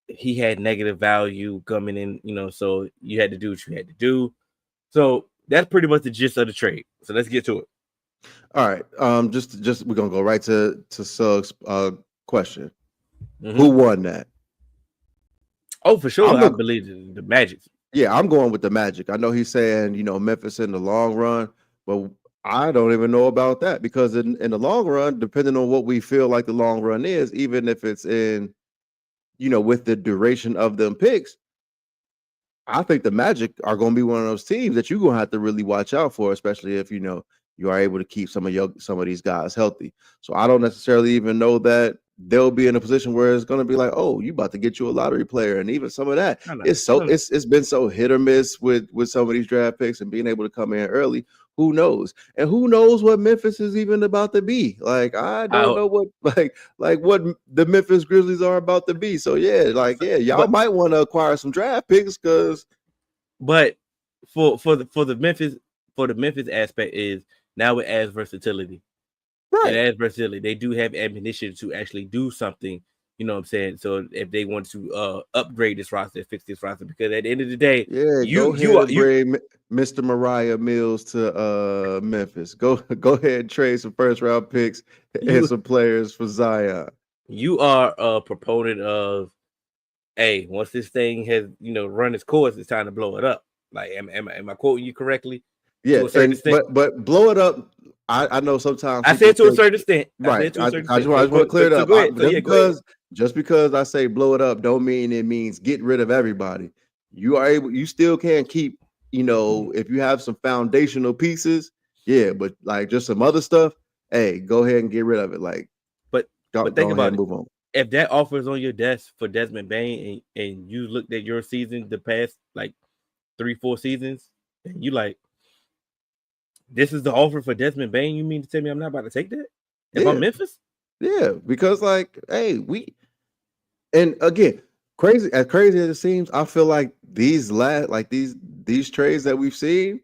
he had negative value coming in, so you had to do what you had to do. So that's pretty much the gist of the trade. So let's get to it.
All right. Just we're gonna go right to Suggs' question. Who won that?
Oh, for sure. I believe the Magic.
Yeah, I'm going with the Magic. I know he's saying, Memphis in the long run, but I don't even know about that because in the long run, depending on what we feel like the long run is, even if it's in, with the duration of them picks, I think the Magic are going to be one of those teams that you're going to have to really watch out for, especially if, you are able to keep some of these guys healthy. So I don't necessarily even know that they'll be in a position where it's going to be like, oh, you about to get you a lottery player. And even some of that, it's been so hit or miss with some of these draft picks and being able to come in early. Who knows? And who knows what Memphis is even about to be? Like, I don't know what what the Memphis Grizzlies are about to be. So y'all might want to acquire some draft picks
but for the Memphis aspect is now it adds versatility. Right. It adds versatility. They do have ammunition to actually do something. You know what I'm saying? So if they want to upgrade this roster, fix this roster, because at the end of the day,
you bring Mr. Mariah Mills to Memphis. Go ahead and trade some first round picks and some players for Zion.
You are a proponent of, hey, once this thing has run its course, it's time to blow it up. Like, am I quoting you correctly?
Yeah, but blow it up. I know sometimes
I said to a certain extent.
Right. I just want to clear it up. Just because I say blow it up don't mean it means get rid of everybody. you still can keep, if you have some foundational pieces, yeah, but like just some other stuff, hey, go ahead and get rid of it. Like,
but
go
think
ahead
about
and
it.
move on.
If that offer is on your desk for Desmond Bain and you looked at your season the past like 3-4 seasons, and you like, this is the offer for Desmond Bain, you mean to tell me I'm not about to take that? If I'm Memphis?
Yeah, because like, hey, and again, crazy as it seems, I feel like these trades that we've seen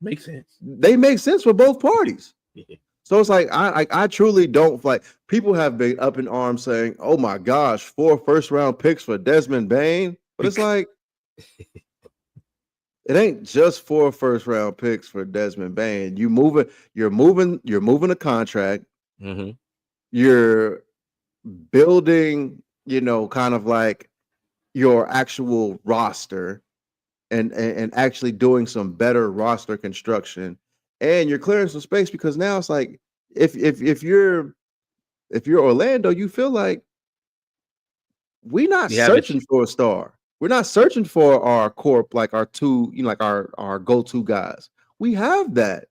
make sense.
They make sense for both parties.
Yeah.
So it's like I truly don't like. People have been up in arms saying, "Oh my gosh, 4 first-round picks for Desmond Bain," but it's like it ain't just 4 first-round picks for Desmond Bain. You're moving a contract.
Mm-hmm.
You're building, kind of like your actual roster and actually doing some better roster construction, and you're clearing some space because now it's like if you're Orlando, you feel like we're not searching for a star. We're not searching for our corp, like our two, like our go-to guys. We have that.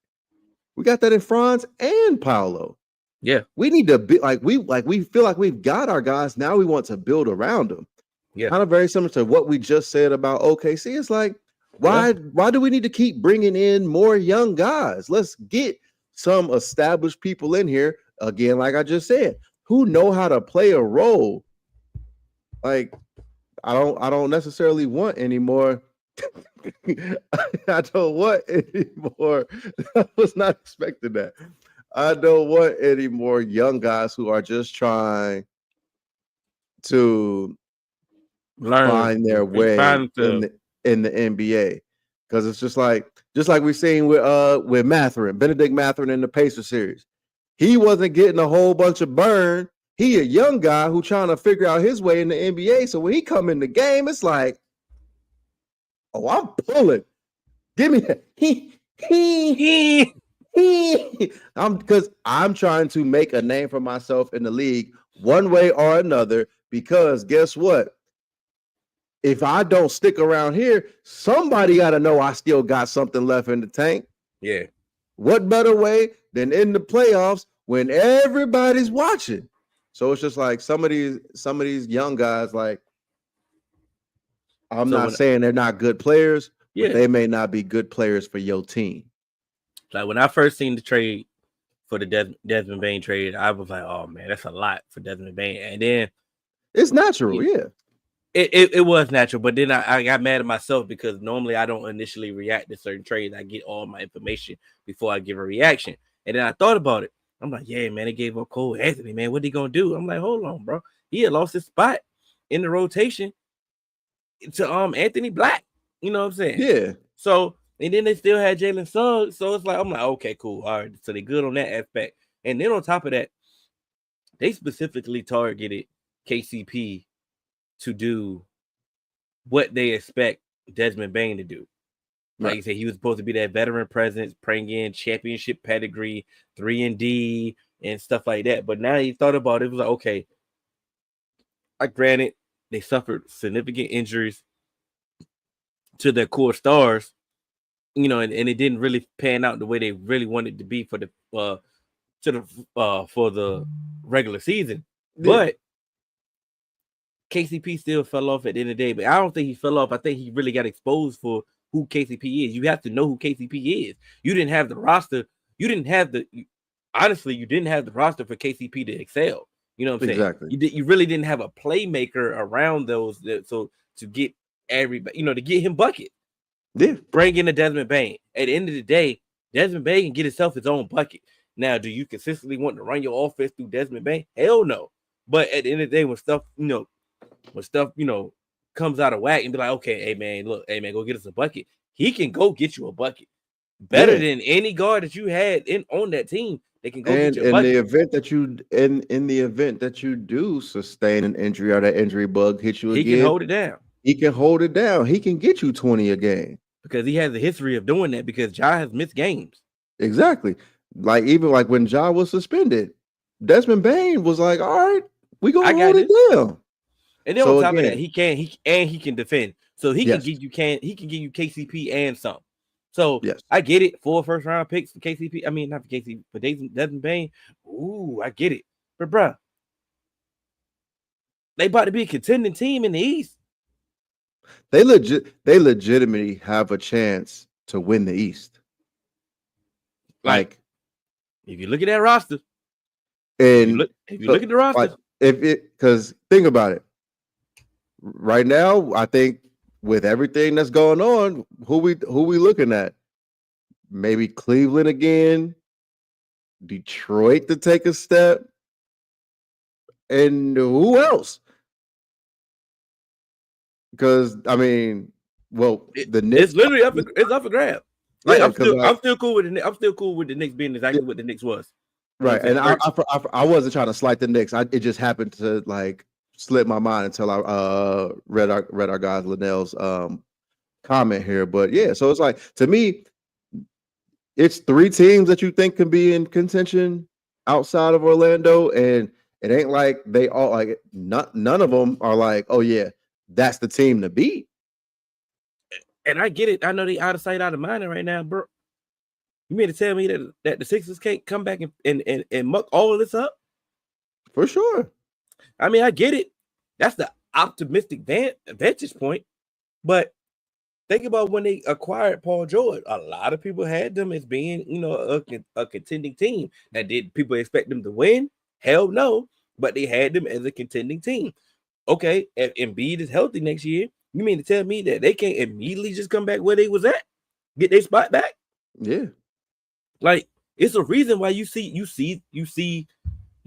We got that in Franz and Paolo.
Yeah.
We need to be we feel like we've got our guys. Now we want to build around them.
Yeah.
Kind of very similar to what we just said about OKC. It's like, why do we need to keep bringing in more young guys? Let's get some established people in here. Again, like I just said, who know how to play a role. Like, I don't necessarily want any more. I don't want any more. I was not expecting that. I don't want any more young guys who are just trying to find their way in the NBA, because it's just like we've seen with Mathurin, Benedict Mathurin in the Pacer series. He wasn't getting a whole bunch of burn. He a young guy who trying to figure out his way in the NBA. So when he come in the game, it's like, oh, I'm pulling. Give me that. I'm trying to make a name for myself in the league one way or another, because guess what? If I don't stick around here, somebody got to know I still got something left in the tank.
Yeah.
What better way than in the playoffs when everybody's watching? So it's just like some of these young guys, like, I'm not saying they're not good players, but they may not be good players for your team.
Like when I first seen the trade for the Desmond Bain trade, I was like, oh man, that's a lot for Desmond Bain. And then
it's natural, yeah.
It was natural, but then I got mad at myself because normally I don't initially react to certain trades. I get all my information before I give a reaction. And then I thought about it. I'm like, yeah, man, they gave up Cole Anthony, man. What he gonna do? I'm like, hold on, bro. He had lost his spot in the rotation to Anthony Black. You know what I'm saying?
Yeah.
So, and then they still had Jalen Suggs. So it's like, I'm like, okay, cool. All right. So they good on that aspect. And then on top of that, they specifically targeted KCP to do what they expect Desmond Bain to do. Like you said, he was supposed to be that veteran presence, bring in championship pedigree, 3-and-D, and stuff like that. But now he thought about it, it was like, okay, granted, they suffered significant injuries to their core stars, and it didn't really pan out the way they really wanted to be for the for the regular season. Yeah. But KCP still fell off at the end of the day. But I don't think he fell off. I think he really got exposed for who KCP is. You have to know who KCP is. You didn't have the roster. You didn't have the roster for KCP to excel. You know what I'm saying?
Exactly.
You really didn't have a playmaker around those. So to get everybody, to get him bucket.
Yeah.
Bring in a Desmond Bain. At the end of the day, Desmond Bain can get himself his own bucket. Now, do you consistently want to run your offense through Desmond Bain? Hell no. But at the end of the day, when stuff comes out of whack and be like, okay, hey man, go get us a bucket. He can go get you a bucket better than any guard that you had on that team. They can go get you a bucket.
In the event that you do sustain an injury or that injury bug hit you again,
he can hold it down.
He can hold it down. He can get you 20 a game
because he has a history of doing that. Because Ja has missed games.
Exactly. Like even like when Ja was suspended, Desmond Bain was like, all right, we gonna hold it down.
And then on top of that, he can defend. So he
Yes.
can give you KCP and some. So
Yes.
I get it. 4 first-round picks for KCP. I mean, not for KCP, but Desmond Bane. Ooh, I get it. But bruh, they about to be a contending team in the East.
They legitimately have a chance to win the East. Like
if you look at that roster,
and
if you look at the roster,
like, because think about it. Right now, I think with everything that's going on, who we looking at? Maybe Cleveland again, Detroit to take a step, and who else? Because I mean, well, the Knicks.
It's literally up for grab. Like
Yeah,
I'm still cool with the Knicks. I'm still cool with the Knicks being exactly what the Knicks was.
Right, and I wasn't trying to slight the Knicks. It just happened to like slip my mind until I read our guy Linnell's comment here. But yeah, so it's like, to me, it's 3 teams that you think can be in contention outside of Orlando, and it ain't like they all like none of them are like, oh yeah, that's the team to beat.
And I get it. I know they out of sight, out of mind right now, bro. You mean to tell me that the Sixers can't come back and muck all of this up?
For sure.
I mean, I get it. That's the optimistic vantage point. But think about when they acquired Paul George. A lot of people had them as being, a contending team. Now, did people expect them to win? Hell no. But they had them as a contending team. Okay, if Embiid is healthy next year, you mean to tell me that they can't immediately just come back where they was at? Get their spot back?
Yeah.
Like, it's a reason why you see the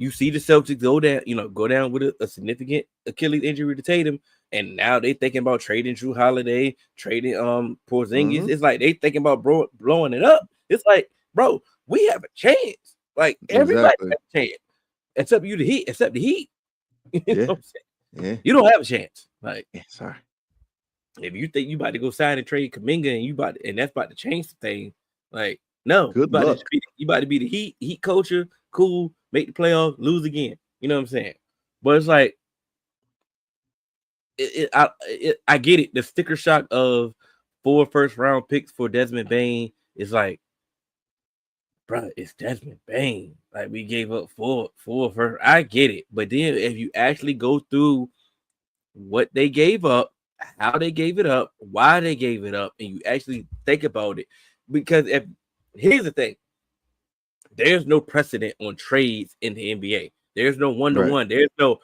Celtics go down with a significant Achilles injury to Tatum, and now they thinking about trading Drew Holiday, trading Porzingis. It's like they thinking about blowing it up. It's like, bro, we have a chance. Like, everybody has a chance, except the Heat. You know what I'm saying?
Yeah.
You don't have a chance. Like,
sorry.
If you think you about to go sign and trade Kuminga and that's about to change the thing, like, no.
Good luck.
You about to be the Heat culture, cool, make the playoffs, lose again. You know what I'm saying? But it's like, I get it. The sticker shock of 4 first-round picks for Desmond Bane is like, bro, it's Desmond Bane. Like, we gave up 4 first. I get it. But then if you actually go through what they gave up, how they gave it up, why they gave it up, and you actually think about it. Because here's the thing, there's no precedent on trades in the NBA. There's no one-to-one. Right. There's no,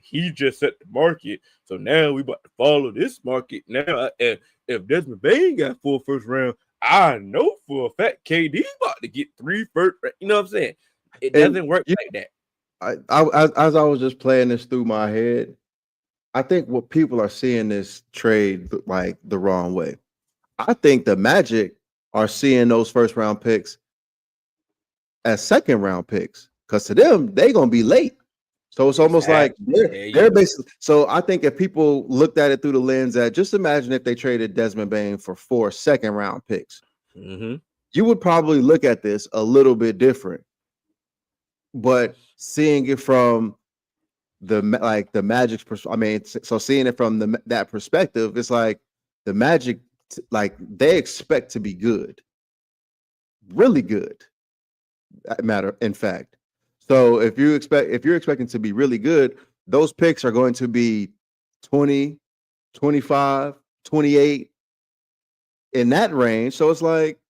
he just set the market, so now we about to follow this market. Now, if Desmond Bane got 4 first round, I know for a fact KD about to get 3 first. You know what I'm saying? It doesn't work like that.
As I was just playing this through my head, I think what people are seeing this trade like the wrong way. I think the Magic are seeing those first round picks as second round picks, because to them, they're going to be late. So it's almost like they're basically. So I think if people looked at it through the lens that, just imagine if they traded Desmond Bane for 4 second round picks, you would probably look at this a little bit different. But seeing it from the Magic's perspective, I mean, so seeing it from that perspective, it's like the Magic, like, they expect to be good, really good. In fact, so if you're expecting to be really good, those picks are going to be 20, 25, 28 in that range. So it's like,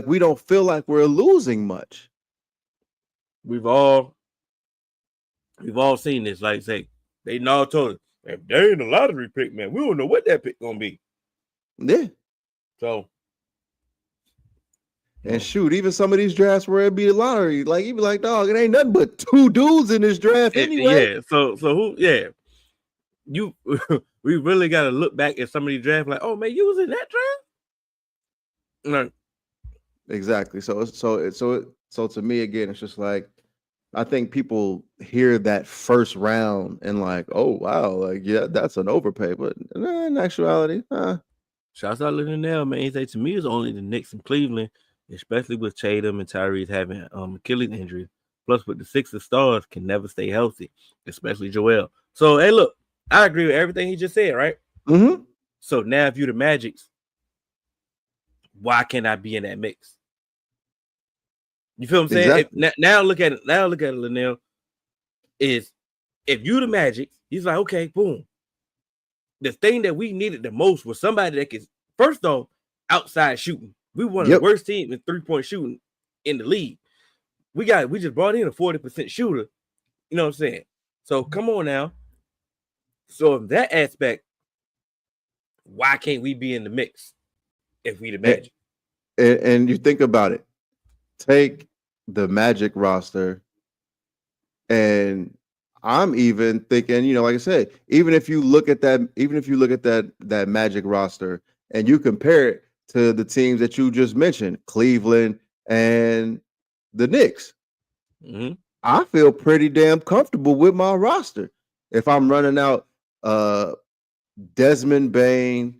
we don't feel like we're losing much.
We've all seen this. Like, say, they now told us, if they ain't a lottery pick, man, we don't know what that pick gonna be.
Yeah.
So,
and shoot, even some of these drafts where it'd be the lottery, like, you'd be like, dog, it ain't nothing but 2 dudes in this draft anyway.
Yeah. So who? Yeah. We really got to look back at some of these drafts, like, oh man, you was in that draft. No.
Exactly. So to me, again, it's just like, I think people hear that first round and like, oh wow, like, yeah, that's an overpay. But in actuality,
Shouts out to Linnell, man. He said, to me, it's only the Knicks and Cleveland, especially with Tatum and Tyrese having Achilles injuries. Plus, with the Sixers stars can never stay healthy, especially Joel. So, hey, look, I agree with everything he just said, right?
Mm-hmm.
So now if you're the Magics, why can't I be in that mix? You feel what I'm saying?
Exactly.
Now look at it. Now look at it, Linnell. Is if you the Magic, he's like, okay, boom. The thing that we needed the most was somebody that could, first off, outside shooting. We one of the worst teams in 3-point shooting in the league. We just brought in a 40% shooter. You know what I'm saying? So come on now. So in that aspect, why can't we be in the mix if we the Magic?
And you think about it. Take the Magic roster, and I'm even thinking, like I said, even if you look at that Magic roster and you compare it to the teams that you just mentioned, Cleveland and the Knicks, I feel pretty damn comfortable with my roster. If I'm running out Desmond Bane,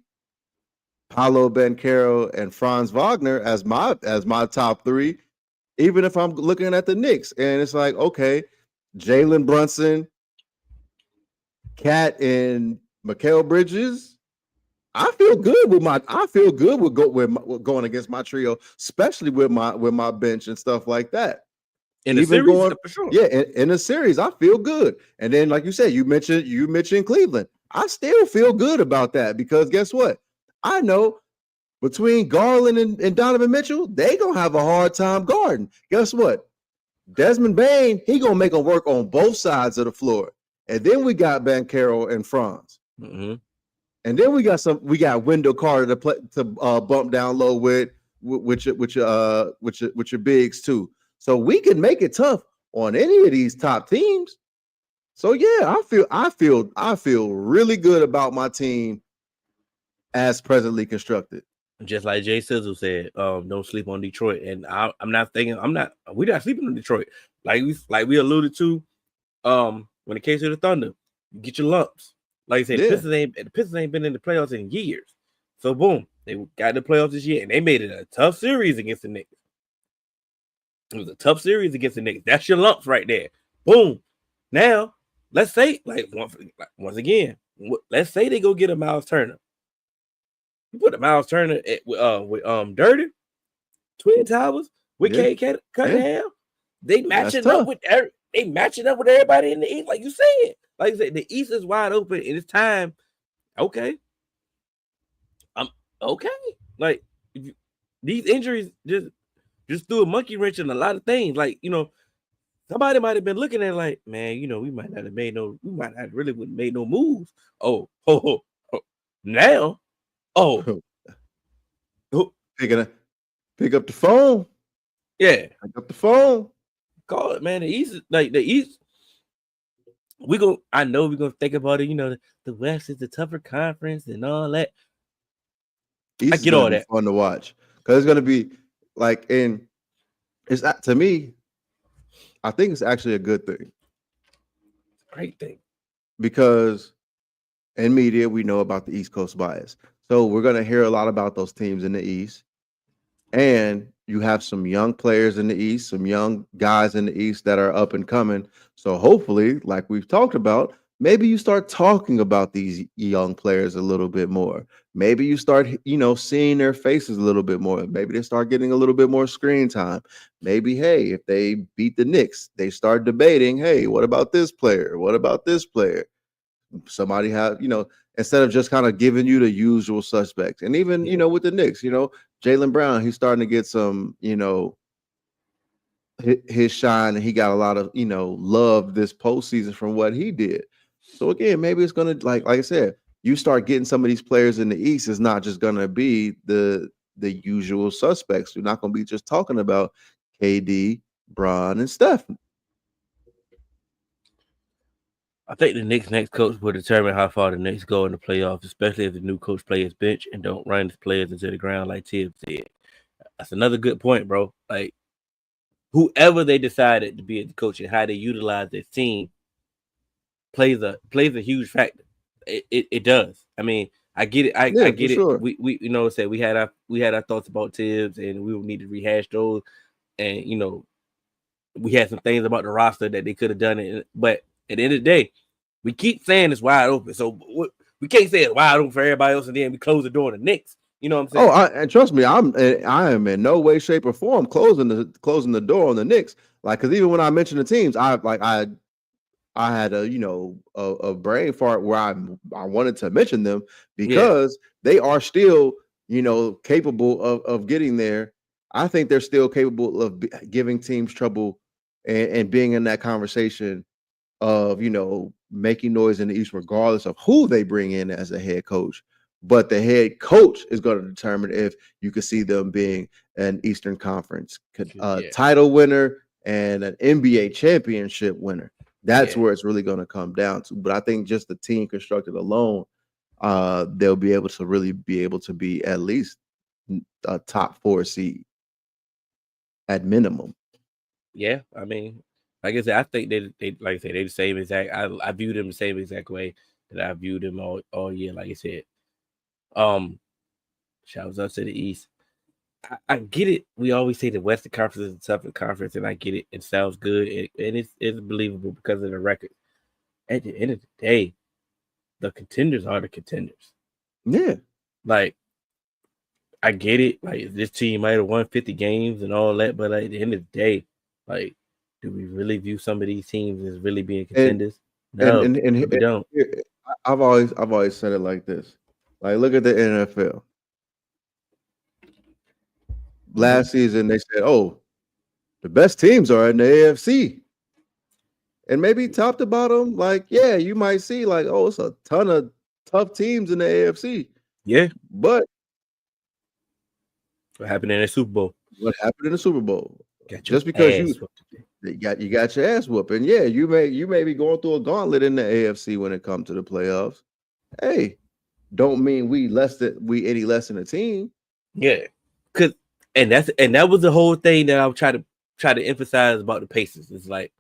Paolo Banchero, and Franz Wagner as my top three, even if I'm looking at the Knicks, and it's like, okay, Jalen Brunson, Cat, and Mikal Bridges, I feel good with going against my trio, especially with my bench and stuff like that.
In a series, for sure.
Yeah, in a series, I feel good. And then, like you said, you mentioned Cleveland. I still feel good about that because guess what? I know between Garland and Donovan Mitchell, they gonna have a hard time guarding. Guess what? Desmond Bane, he gonna make them work on both sides of the floor. And then we got Banchero and Franz.
Mm-hmm.
And then we got Wendell Carter to bump down low with your bigs too. So we can make it tough on any of these top teams. So yeah, I feel really good about my team as presently constructed.
Just like Jay Sizzle said, don't sleep on Detroit. And we're not sleeping on Detroit. Like we alluded to, when it came to the Thunder, you get your lumps. Like I said, the Pistons ain't been in the playoffs in years. So boom, they got the playoffs this year, and they made it a tough series against the Knicks. It was a tough series against the Knicks. That's your lumps right there. Boom. Now, let's say, once again, let's say they go get a Miles Turner. You put a Miles Turner with Dirty, Twin Towers, with Cade Cunningham. They matching up with everybody in the East, like you said. Like I said, the East is wide open, and it's time. Okay, I'm okay. Like these injuries just threw a monkey wrench in a lot of things. Like somebody might have been looking at it like, man, we might not have really wouldn't made no moves. Now.
Pick up the phone.
Yeah.
Pick up the phone.
Call it, man. The East, the East, I know we're gonna think about it. The West is the tougher conference and all that.
East I get all that. Fun to watch because it's gonna be to me, I think it's actually a good thing.
Great thing.
Because in media, we know about the East Coast bias. So we're going to hear a lot about those teams in the East. And you have some young players in the East, some young guys in the East that are up and coming. So hopefully, like we've talked about, maybe you start talking about these young players a little bit more. Maybe you start, seeing their faces a little bit more. Maybe they start getting a little bit more screen time. Maybe, hey, if they beat the Knicks, they start debating, hey, what about this player? What about this player? Somebody have, instead of just kind of giving you the usual suspects. And even, with the Knicks, Jaylen Brown, he's starting to get some, his shine, and he got a lot of, love this postseason from what he did. So again, maybe it's going to, like I said, you start getting some of these players in the East, it's not just going to be the usual suspects. You're not going to be just talking about KD, Bron, and Steph.
I think the Knicks' next coach will determine how far the Knicks go in the playoffs, especially if the new coach plays bench and don't run his players into the ground like Tibbs did. That's another good point, bro. Like, whoever they decided to be the coach and how they utilize their team plays a huge factor. It does. I mean, I get it. I get it. Sure. We said we had our thoughts about Tibbs, and we will need to rehash those. And we had some things about the roster that they could have done it, but at the end of the day, we keep saying it's wide open. So we We can't say it wide open for everybody else and then we close the door on the Knicks. You know what I'm saying?
And trust me, I am in no way, shape, or form closing the door on the Knicks. Like, because even when I mentioned the teams, I had a brain fart where I wanted to mention them because they are still capable of getting there. I think they're still capable of giving teams trouble and being in that conversation of making noise in the East, regardless of who they bring in as a head coach. But the head coach is going to determine if you could see them being an Eastern Conference title winner and an NBA championship winner. That's where it's really going to come down to. But I think just the team constructed alone, they'll be able to be at least a top 4 seed at minimum.
Yeah, I mean, like I said, I think they like I said, they the same exact. I view them the same exact way that I viewed them all year. Like I said, shouts out to the East. I get it. We always say the Western Conference is a tougher conference, and I get it. It sounds good, and it's believable because of the record. At the end of the day, the contenders are the contenders.
Yeah,
like I get it. Like this team might have won 50 games and all that, but at the end of the day, like, do we really view some of these teams as really being contenders? No, we don't.
I've always said it like this. Like, look at the NFL. Last season, they said, "Oh, the best teams are in the AFC," and maybe top to bottom, like, yeah, you might see like, oh, it's a ton of tough teams in the AFC.
Yeah,
but
what happened in the Super Bowl?
What happened in the Super Bowl?
Just because
you got your ass whooped, and yeah, you may be going through a gauntlet in the AFC when it comes to the playoffs. Hey, don't mean we any less than a team.
Yeah, and that was the whole thing that I would try to emphasize about the Pacers. It's like,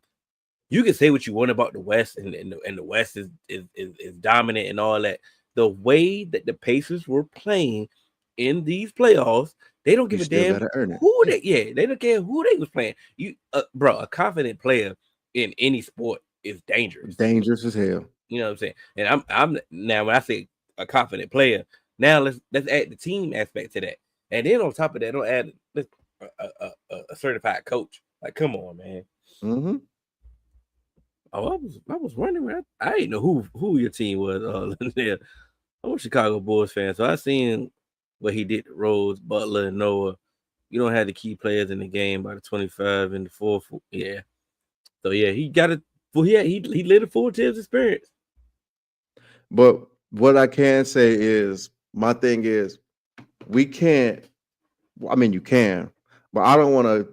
you can say what you want about the West, and the West is dominant and all that. The way that the Pacers were playing in these playoffs, they don't give a damn who they don't care who they was playing. You bro, a confident player in any sport is dangerous.
Dangerous as hell.
You know what I'm saying? And I'm now, when I say a confident player, now let's add the team aspect to that. And then on top of that, don't add a certified coach. Like, come on, man.
Mm-hmm.
Oh, I was wondering. I didn't know who your team was. Yeah, I'm a Chicago Bulls fan, so I seen what he did to Rose, Butler, and Noah. You don't have the key players in the game by the 25 and the 4. Yeah, so yeah, he got it. Well, he lived a full Tibbs experience.
But what I can say is, my thing is, we can't. I mean, you can, but I don't want to,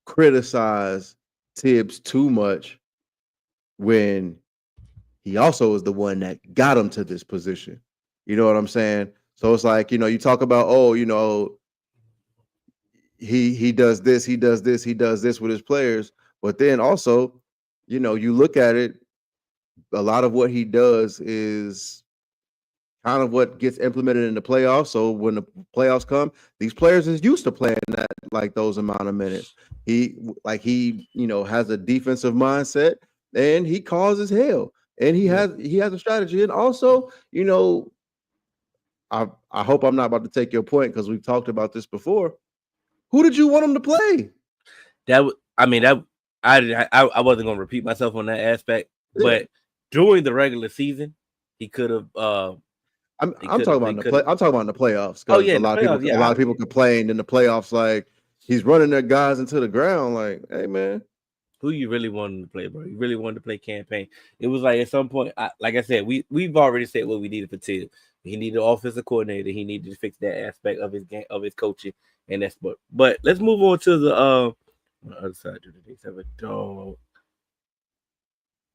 criticize Tibbs too much when he also is the one that got him to this position. You know what I'm saying? So it's like, you talk about, he does this, he does this, he does this with his players, but then also, you look at it, a lot of what he does is kind of what gets implemented in the playoffs. So when the playoffs come, these players is used to playing that, like, those amount of minutes. He has a defensive mindset, and he causes hell, and he has a strategy. And also, I hope I'm not about to take your point, because we've talked about this before. Who did you want him to play?
I wasn't going to repeat myself on that aspect, but during the regular season, he could have.
I'm talking about in the playoffs.
Oh yeah,
a lot of people complained in the playoffs, like, he's running their guys into the ground. Like, hey man,
who you really wanted to play, bro? You really wanted to play campaign. It was like, at some point, like I said, we've already said what we needed for Tibbs. He needed an offensive coordinator. He needed to fix that aspect of his game, of his coaching, and that's what. But let's move on to the on the other side. Do the Knicks have a dog?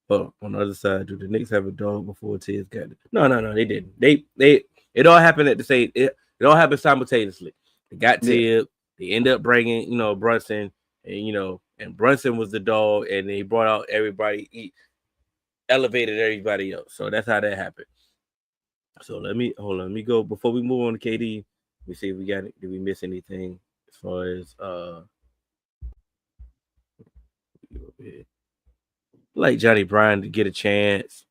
Oh, on the other side, do the Knicks have a dog before Tibbs got it? No, they didn't. It all happened at the same. It all happened simultaneously. They got Tibbs. They ended up bringing Brunson, and and Brunson was the dog, and they brought out everybody. He elevated everybody else. So that's how that happened. So let me go before we move on to KD. Let me see if we got it. Did we miss anything as far as like Johnny Bryan to get a chance?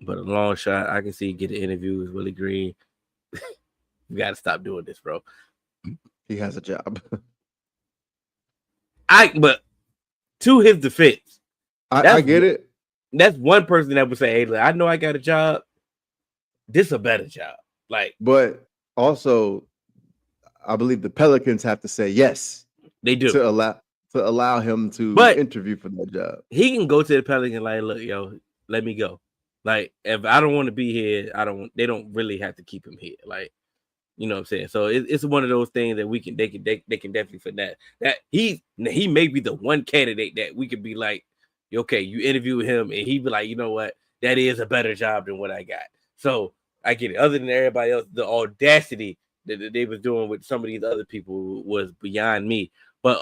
But a long shot, I can see get an interview with Willie Green. You got to stop doing this, bro.
He has a job.
But to his defense,
I get it.
That's one person that would say, "Hey, look, I know I got a job. This is a better job." Like,
but also, I believe the Pelicans have to say yes.
They do
to allow him to interview for that job.
He can go to the Pelicans like, look, yo, let me go. Like, if I don't want to be here, they don't really have to keep him here. Like, you know what I'm saying? So it's one of those things that they can definitely fit that he may be the one candidate that we could be like, okay, you interview him and he be like, you know what, that is a better job than what I got. So I get it. Other than everybody else, the audacity that they was doing with some of these other people was beyond me. But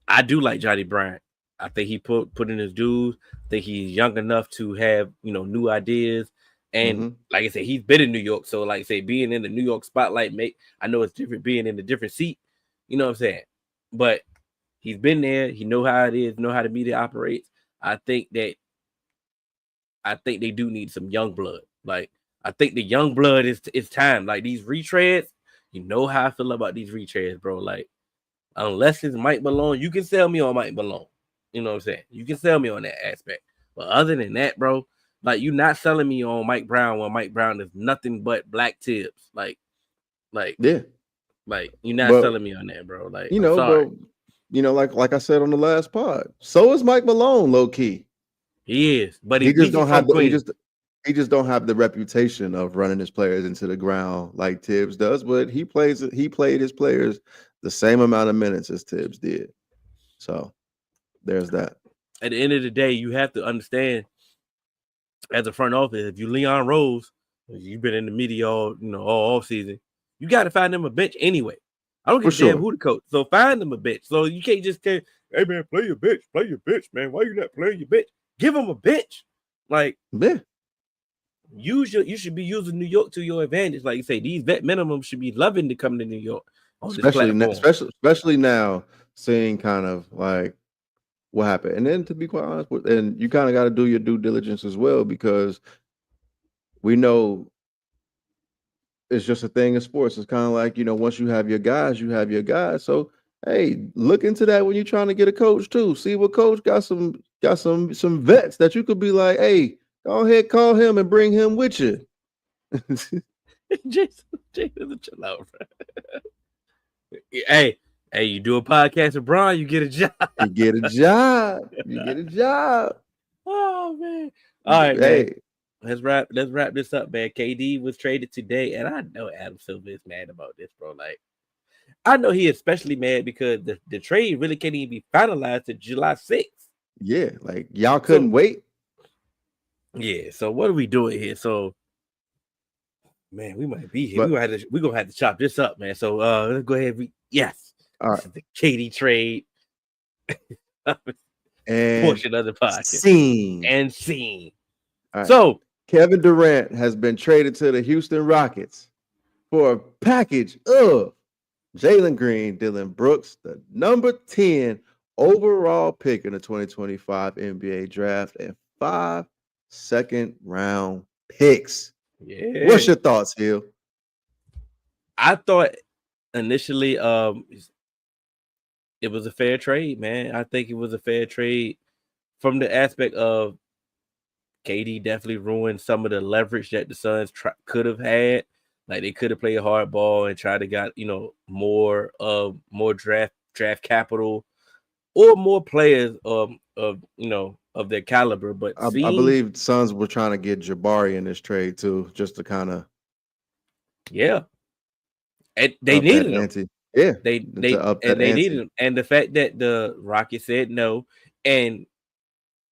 I do like Johnny Bryant. I think he put in his dues. I think he's young enough to have, new ideas. And like I said, he's been in New York. So like I say, being in the New York spotlight, I know it's different being in a different seat. You know what I'm saying? But he's been there. He know how it is, know how the media operates. I think they do need some young blood. Like, I think the young blood is time. Like, these retreads, you know how I feel about these retreads, bro. Like, unless it's Mike Malone, you can sell me on Mike Malone. You know what I'm saying? You can sell me on that aspect. But other than that, bro, like, you're not selling me on Mike Brown when Mike Brown is nothing but black tips. Like,
yeah.
Like, you're not selling me on that, bro. Like,
bro, like I said on the last pod, so is Mike Malone, low key.
He is, but
he just don't have he just don't have the reputation of running his players into the ground like Tibbs does. But he played his players the same amount of minutes as Tibbs did. So there's that.
At the end of the day, you have to understand, as a front office, if you Leon Rose, you've been in the media all season, you got to find them a bench anyway. I don't give a damn who the coach. So find them a bench. So you can't just say, hey man, play your bench, man. Why you not playing your bench? Give them a bench. Like, you should be using New York to your advantage. Like you say, these vet minimums should be loving to come to New York.
Especially now, seeing kind of like what happened. And then, to be quite honest, and you kind of got to do your due diligence as well, because we know it's just a thing in sports. It's kind of like, once you have your guys, you have your guys. So hey, look into that when you're trying to get a coach too. See what coach got some vets that you could be like, hey, go ahead, call him and bring him with you.
Jason, chill out, bro. Hey, you do a podcast with Brian, you get a job.
You get a job. You get a job.
Oh man. All right, man. Let's wrap this up, man. KD was traded today, and I know Adam Silver is mad about this, bro. Like, I know he is especially mad because the trade really can't even be finalized to July 6th.
Yeah, like y'all couldn't wait.
Yeah, so what are we doing here? So, man, we might be here. We're gonna have to chop this up, man. So let's go ahead.
All right.
This is the KD trade.
And
portion of the podcast. Scene.
All right.
So
Kevin Durant has been traded to the Houston Rockets for a package of Jalen Green, Dylan Brooks, the number 10 overall pick in the 2025 NBA draft, and 5 second-round picks.
Yeah.
What's your thoughts, Hill?
I thought initially it was a fair trade, man. I think it was a fair trade from the aspect of KD definitely ruined some of the leverage that the Suns could have had. Like, they could have played hard ball and tried to got more draft capital or more players of their caliber. But
I believe Suns were trying to get Jabari in this trade too, just to kind of
and they needed him.
Yeah,
they needed him, and the fact that the Rockets said no, and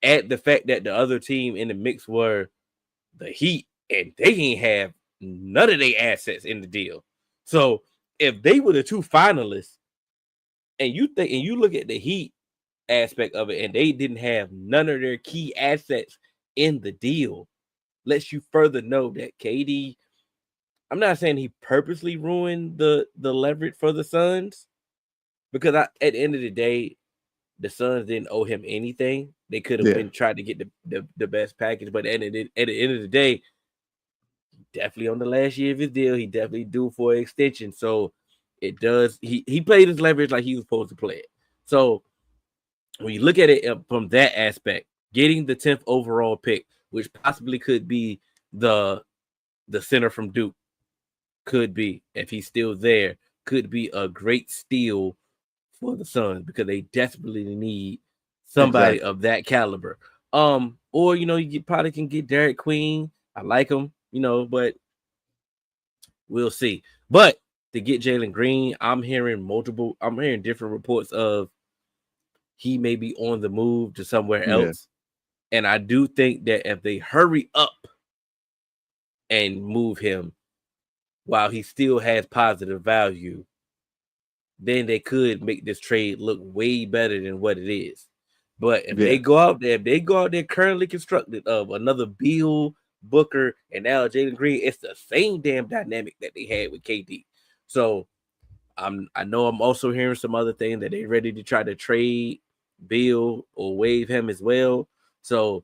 add the fact that the other team in the mix were the Heat, and they didn't have none of their assets in the deal. So if they were the two finalists, and you look at the Heat aspect of it, and they didn't have none of their key assets in the deal, lets you further know that KD, I'm not saying he purposely ruined the leverage for the Suns, because at the end of the day, the Suns didn't owe him anything. they could have been tried to get the best package. But at the end of the day, definitely on the last year of his deal, he definitely due for an extension. So it does. He played his leverage like he was supposed to play it. So when you look at it from that aspect, getting the 10th overall pick, which possibly could be the center from Duke, could be, if he's still there, could be a great steal for the Suns because they desperately need somebody of that caliber. Or you probably can get Derek Queen. I like him, but we'll see. But to get Jalen Green, I'm hearing different reports of he may be on the move to somewhere else. And I do think that if they hurry up and move him while he still has positive value, then they could make this trade look way better than what it is. But if they go out there currently constructed of another Beal, Booker, and now Jalen Green, it's the same damn dynamic that they had with KD. So I know I'm also hearing some other things that they're ready to try to trade Beal or waive him as well. So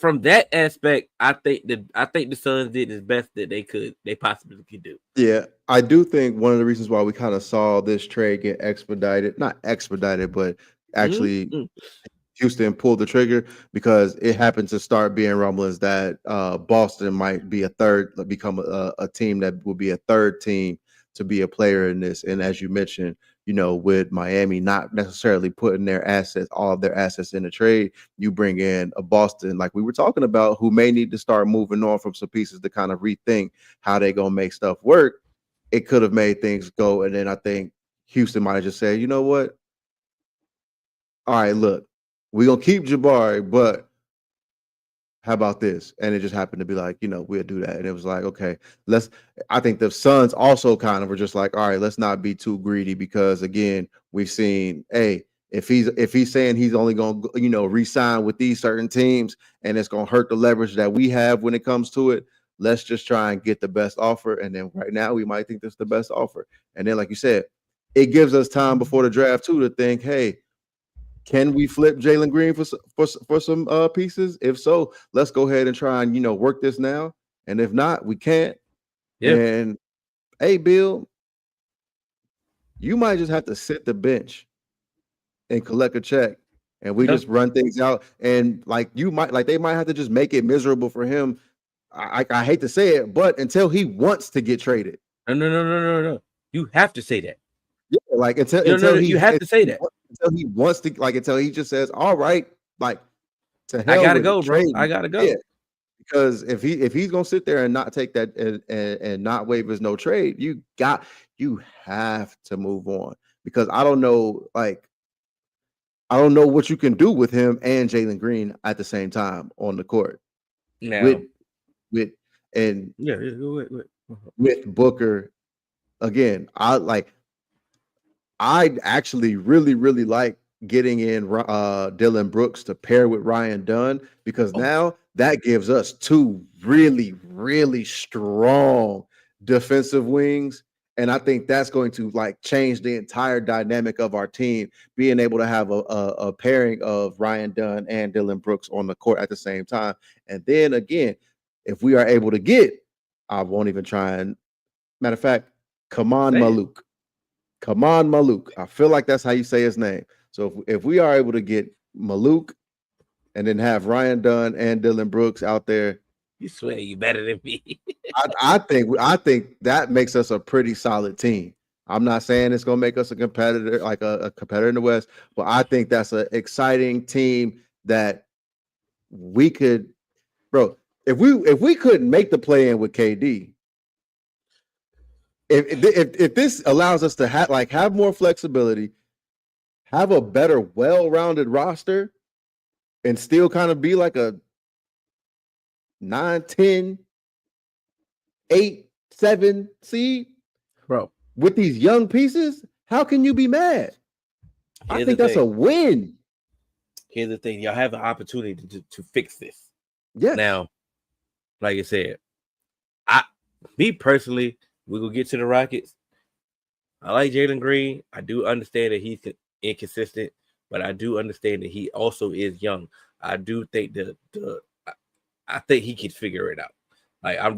from that aspect, I think the Suns did the best that they possibly could do.
Yeah, I do think one of the reasons why we kind of saw this trade get not expedited, but actually Houston pulled the trigger because it happened to start being rumblings that Boston might be become a team that will be a third team to be a player in this. And as you mentioned, with Miami not necessarily putting all of their assets in the trade, you bring in a Boston, like we were talking about, who may need to start moving on from some pieces to kind of rethink how they're going to make stuff work. It could have made things go. And then I think Houston might have just said, you know what? All right, look, we're going to keep Jabari, but how about this? And it just happened to be like, we'll do that. And it was like, okay, I think the Suns also kind of were just like, all right, let's not be too greedy because again, we've seen, hey, if he's saying he's only going to, re-sign with these certain teams and it's going to hurt the leverage that we have when it comes to it, let's just try and get the best offer. And then right now we might think that's the best offer. And then, like you said, it gives us time before the draft too to think, hey, can we flip Jalen Green for some pieces? If so, let's go ahead and try and work this now. And if not, we can't. Yeah. And hey, Bill, you might just have to sit the bench and collect a check, and we just run things out. And they might have to just make it miserable for him. I hate to say it, but until he wants to get traded.
No. You have to say that.
Yeah, until you have to say that. Until he wants to, until he just says, all right, to hell,
I gotta go, bro. I gotta go. Yeah.
Because if he's gonna sit there and not take that and not waive his no trade, you have to move on. Because I don't know what you can do with him and Jalen Green at the same time on the court.
Now,
with Booker again, I actually really, really like getting in Dylan Brooks to pair with Ryan Dunn because now that gives us two really, really strong defensive wings. And I think that's going to change the entire dynamic of our team, being able to have a pairing of Ryan Dunn and Dylan Brooks on the court at the same time. And then again, if we are able to get, I won't even try and, matter of fact, Kaman Maluk. Kaman Maluk. I feel like that's how you say his name. So if we are able to get Maluk and then have Ryan Dunn and Dylan Brooks out there,
you swear you better than me.
I think that makes us a pretty solid team. I'm not saying it's gonna make us a competitor, like a competitor in the West, but I think that's an exciting team that we could, bro. If we couldn't make the play in with KD. If this allows us to have more flexibility, have a better, well-rounded roster, and still kind of be like a 9, 10, 8, 7 seed,
bro,
with these young pieces, how can you be mad? I think that's a win.
Here's the thing. Y'all have an opportunity to fix this.
Yeah.
Now, like I said, me personally, we're going to get to the Rockets. I like Jalen Green. I do understand that inconsistent, but I do understand that he also is young. I do think I think he can figure it out. Like I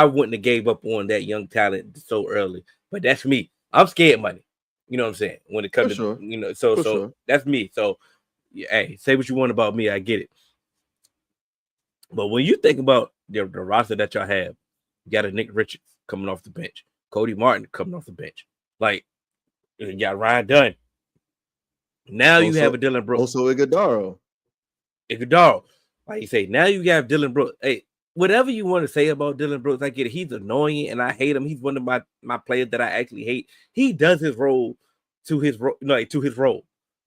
wouldn't have gave up on that young talent so early, but that's me. I'm scared money. You know what I'm saying? When it comes to so that's me. So yeah, hey, say what you want about me, I get it. But when you think about the roster that y'all have, you got a Nick Richards coming off the bench, Cody Martin coming off the bench, like you got Ryan Dunn. Now you have a Dylan Brooks.
Also Iguodala.
Like you say, now you got Dylan Brooks. Hey, whatever you want to say about Dylan Brooks, I get it. He's annoying and I hate him. He's one of my players that I actually hate. He does his role to his role.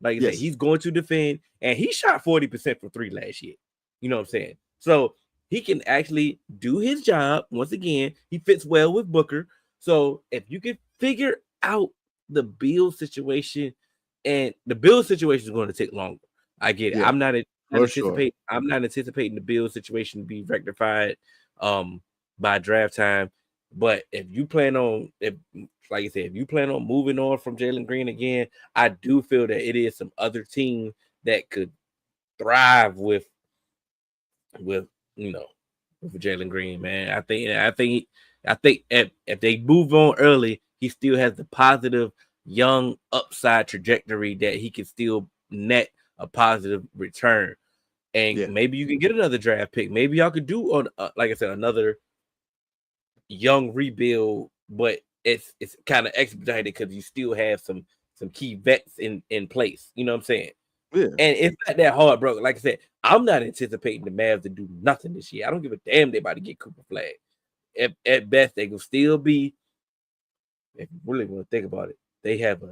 Like you say, he's going to defend, and he shot 40% from 3 last year. You know what I'm saying? So he can actually do his job. Once again, he fits well with Booker. So if you can figure out the Bill situation, and the Bill situation is going to take longer. I get it. I'm not anticipating the Bill situation to be rectified by draft time. But if you plan on, like I said, if you plan on moving on from Jalen Green again, I do feel that it is some other team that could thrive with Jalen Green, man. I think if they move on early, he still has the positive young upside trajectory that he can still net a positive return. And maybe you can get another draft pick. Maybe y'all could do on like I said, another young rebuild, but it's kind of expedited because you still have some key vets in place. You know what I'm saying?
Yeah.
And it's not that hard, bro. Like I said, I'm not anticipating the Mavs to do nothing this year. I don't give a damn they about to get Cooper Flag. At best, they will still be, if you really want to think about it, they have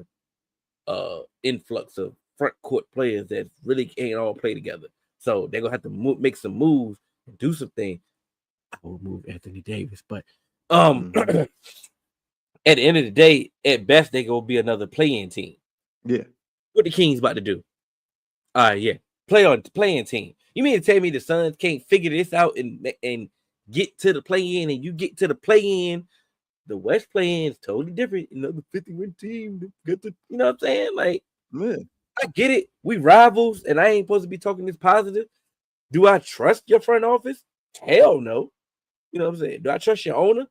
a influx of front court players that really can't all play together. So they're gonna have to make some moves and do something. I will move Anthony Davis, but at the end of the day, at best, they gonna be another play-in team.
Yeah.
What the Kings about to do? Play-in team. You mean to tell me the Suns can't figure this out and get to the play-in, and you get to the play-in? The West play-in is totally different. Another 50-win team. You know what I'm saying? Like,
man,
I get it. We rivals, and I ain't supposed to be talking this positive. Do I trust your front office? Hell no. You know what I'm saying? Do I trust your owner?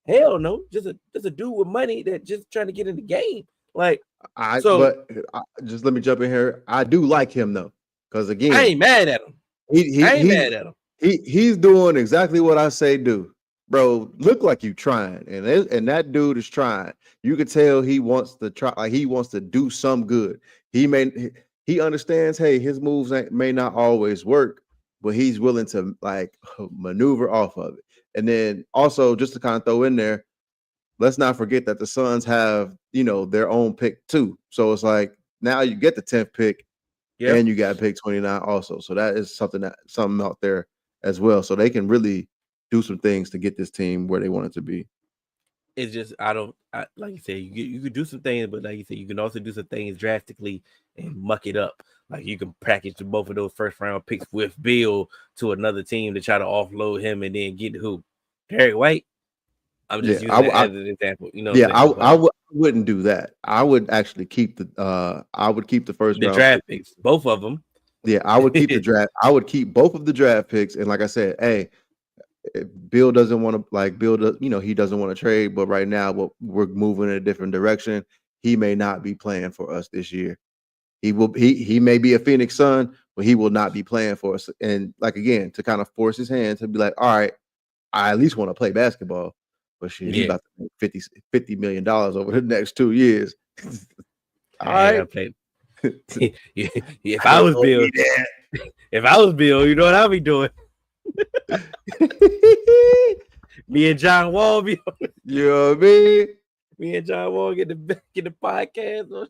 Hell no. Just a dude with money that just trying to get in the game. Like,
just let me jump in here. I do like him though, because again,
I ain't mad at him. Mad at him.
He's doing exactly what I say do. Bro, look like you trying, and that dude is trying. You could tell he wants to try, like he wants to do some good. He understands, hey, his moves may not always work, but he's willing to like maneuver off of it. And then also just to kind of throw in there, let's not forget that the Suns have, their own pick too. So it's like now you get the 10th pick, and you got pick 29 also. So that is something out there as well. So they can really do some things to get this team where they want it to be.
It's just like you said, you could do some things, but like you said, you can also do some things drastically and muck it up. Like you can package both of those first round picks with Bill to another team to try to offload him and then get who? Derek White. I'm just using that as an example. You know,
I wouldn't do that. I would actually keep the first round
draft picks, both of them.
Yeah, I would keep the draft. I would keep both of the draft picks, and like I said, hey, Bill doesn't want to he doesn't want to trade, but right now we're moving in a different direction. He may not be playing for us this year. He may be a Phoenix Sun, but he will not be playing for us. And like again, to kind of force his hand to be like, all right, I at least want to play basketball. But shit, he's about to make $50 million over the next 2 years. All right.
If I was Bill, you know what I'll be doing? Me and John Wall be on.
You know what I mean?
Me and John Wall get the podcast or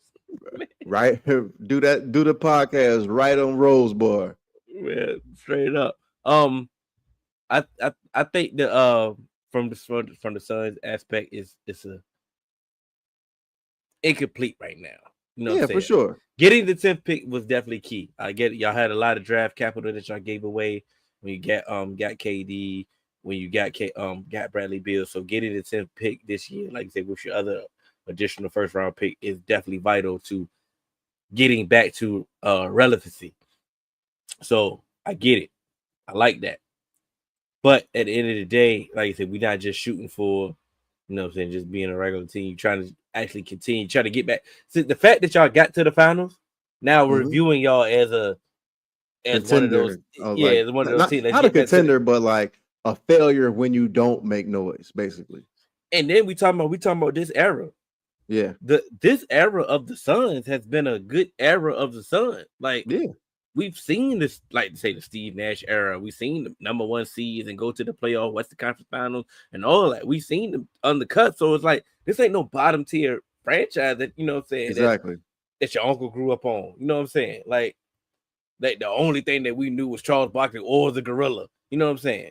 something.
Right. Do the podcast right on Rose Bar.
Man, straight up. I think the from the Suns aspect it's a incomplete right now. You know what I'm saying?
For sure.
Getting the 10th pick was definitely key. I get it. Y'all had a lot of draft capital that y'all gave away when you got KD, when you got Bradley Beal. So getting the 10th pick this year, like I said, with your other additional first round pick, is definitely vital to getting back to relevancy. So I get it. I like that. But at the end of the day, like I said, we're not just shooting for, you know what I'm saying, just being a regular team. You're trying to actually continue, try to get back. So the fact that y'all got to the finals, now we're viewing y'all as one of those,
like,
as one of those teams.
Not a contender, but like a failure when you don't make noise, basically.
And then we talking about this era.
Yeah.
This era of the Suns has been a good era of the Suns. Like,
yeah.
We've seen this, like say the Steve Nash era. We've seen the number 1 seeds and go to the playoff, Western Conference Finals, and all that. We've seen them undercut. So it's like this ain't no bottom tier franchise that you know what I'm saying.
Exactly.
That your uncle grew up on. You know what I'm saying? Like the only thing that we knew was Charles Barkley or the Gorilla. You know what I'm saying?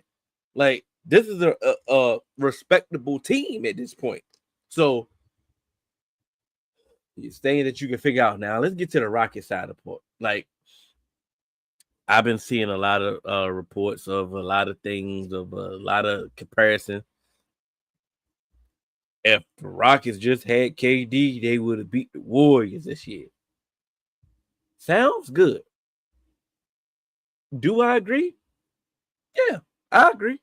Like this is a respectable team at this point. So it's things that you can figure out now. Let's get to the Rocket side of the port. Like. I've been seeing a lot of reports of a lot of things, of a lot of comparison. If the Rockets just had KD, they would have beat the Warriors this year. Sounds good. Do I agree? Yeah, I agree.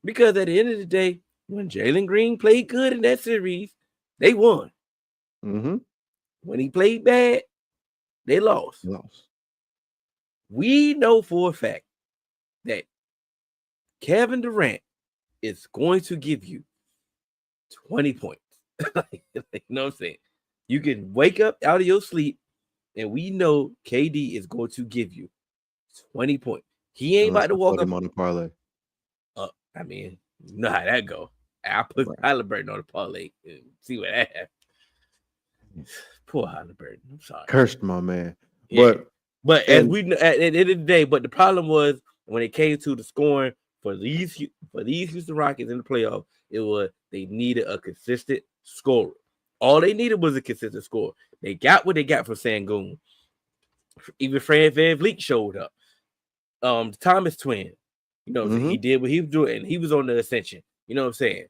Because at the end of the day, when Jalen Green played good in that series, they won.
Mm-hmm.
When he played bad, they lost. We know for a fact that Kevin Durant is going to give you 20 points. You know what I'm saying? You can wake up out of your sleep, and we know KD is going to give you 20 points. He ain't about to walk up
on the parlay.
I mean, you know how that go. I'll put Halliburton on the parlay and see what that happens. Poor Halliburton. I'm sorry.
Cursed my man.
Yeah. But as we know, at the end of the day, but the problem was when it came to the scoring for these Houston Rockets in the playoff, it was they needed a consistent scorer. All they needed was a consistent scorer. They got what they got from Sengun. Even Fred VanVleet showed up. The Thomas twin, you know, he did what he was doing, and he was on the ascension. You know what I'm saying?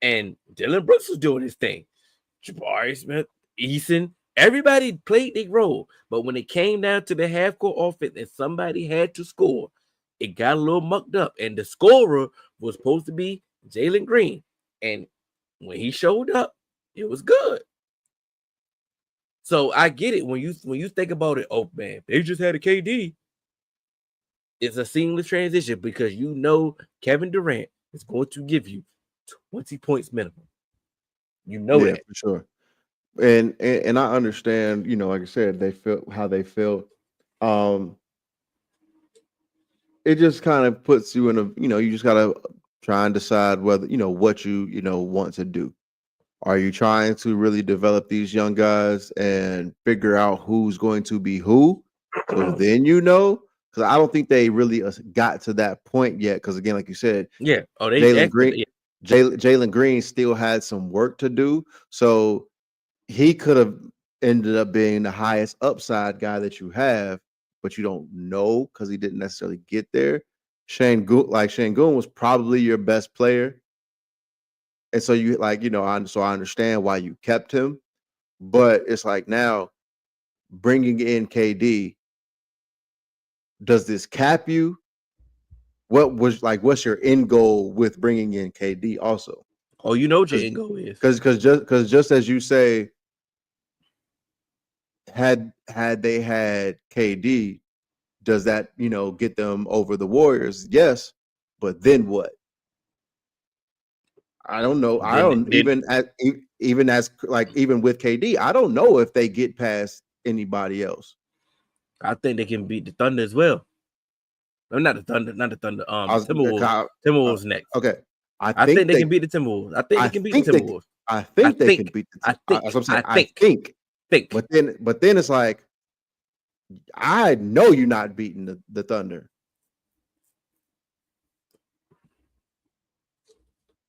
And Dylan Brooks was doing his thing. Jabari Smith, Eason. Everybody played their role, but when it came down to the half-court offense and somebody had to score, it got a little mucked up, and the scorer was supposed to be Jalen Green. And when he showed up, it was good. So I get it when you think about it. Oh man, they just had a KD. It's a seamless transition because you know Kevin Durant is going to give you 20 points minimum. You know that
for sure. And I understand, you know, like I said, they felt how they felt. It just kind of puts you in a, you know, you just gotta try and decide whether, you know, what you want to do. Are you trying to really develop these young guys and figure out who's going to be who? So then because I don't think they really got to that point yet. Because again, like you said, Jalen Green still had some work to do. So he could have ended up being the highest upside guy that you have, but you don't know because he didn't necessarily get there. Sengun was probably your best player. And so you I understand why you kept him, but it's like now bringing in KD, does this cap you? What's your end goal with bringing in KD also?
Oh, you know what your end goal is.
Because just as you say, had they had KD, does that, you know, get them over the Warriors? Yes, but then what? I don't know. Even with KD, I don't know if they get past anybody else.
I think they can beat the Thunder as well. No, not the Thunder. Timberwolves next.
Okay.
I think they can beat the Timberwolves. I think they can beat the Timberwolves.
I think they can beat the Timberwolves. I think. But then it's like, I know you're not beating the Thunder.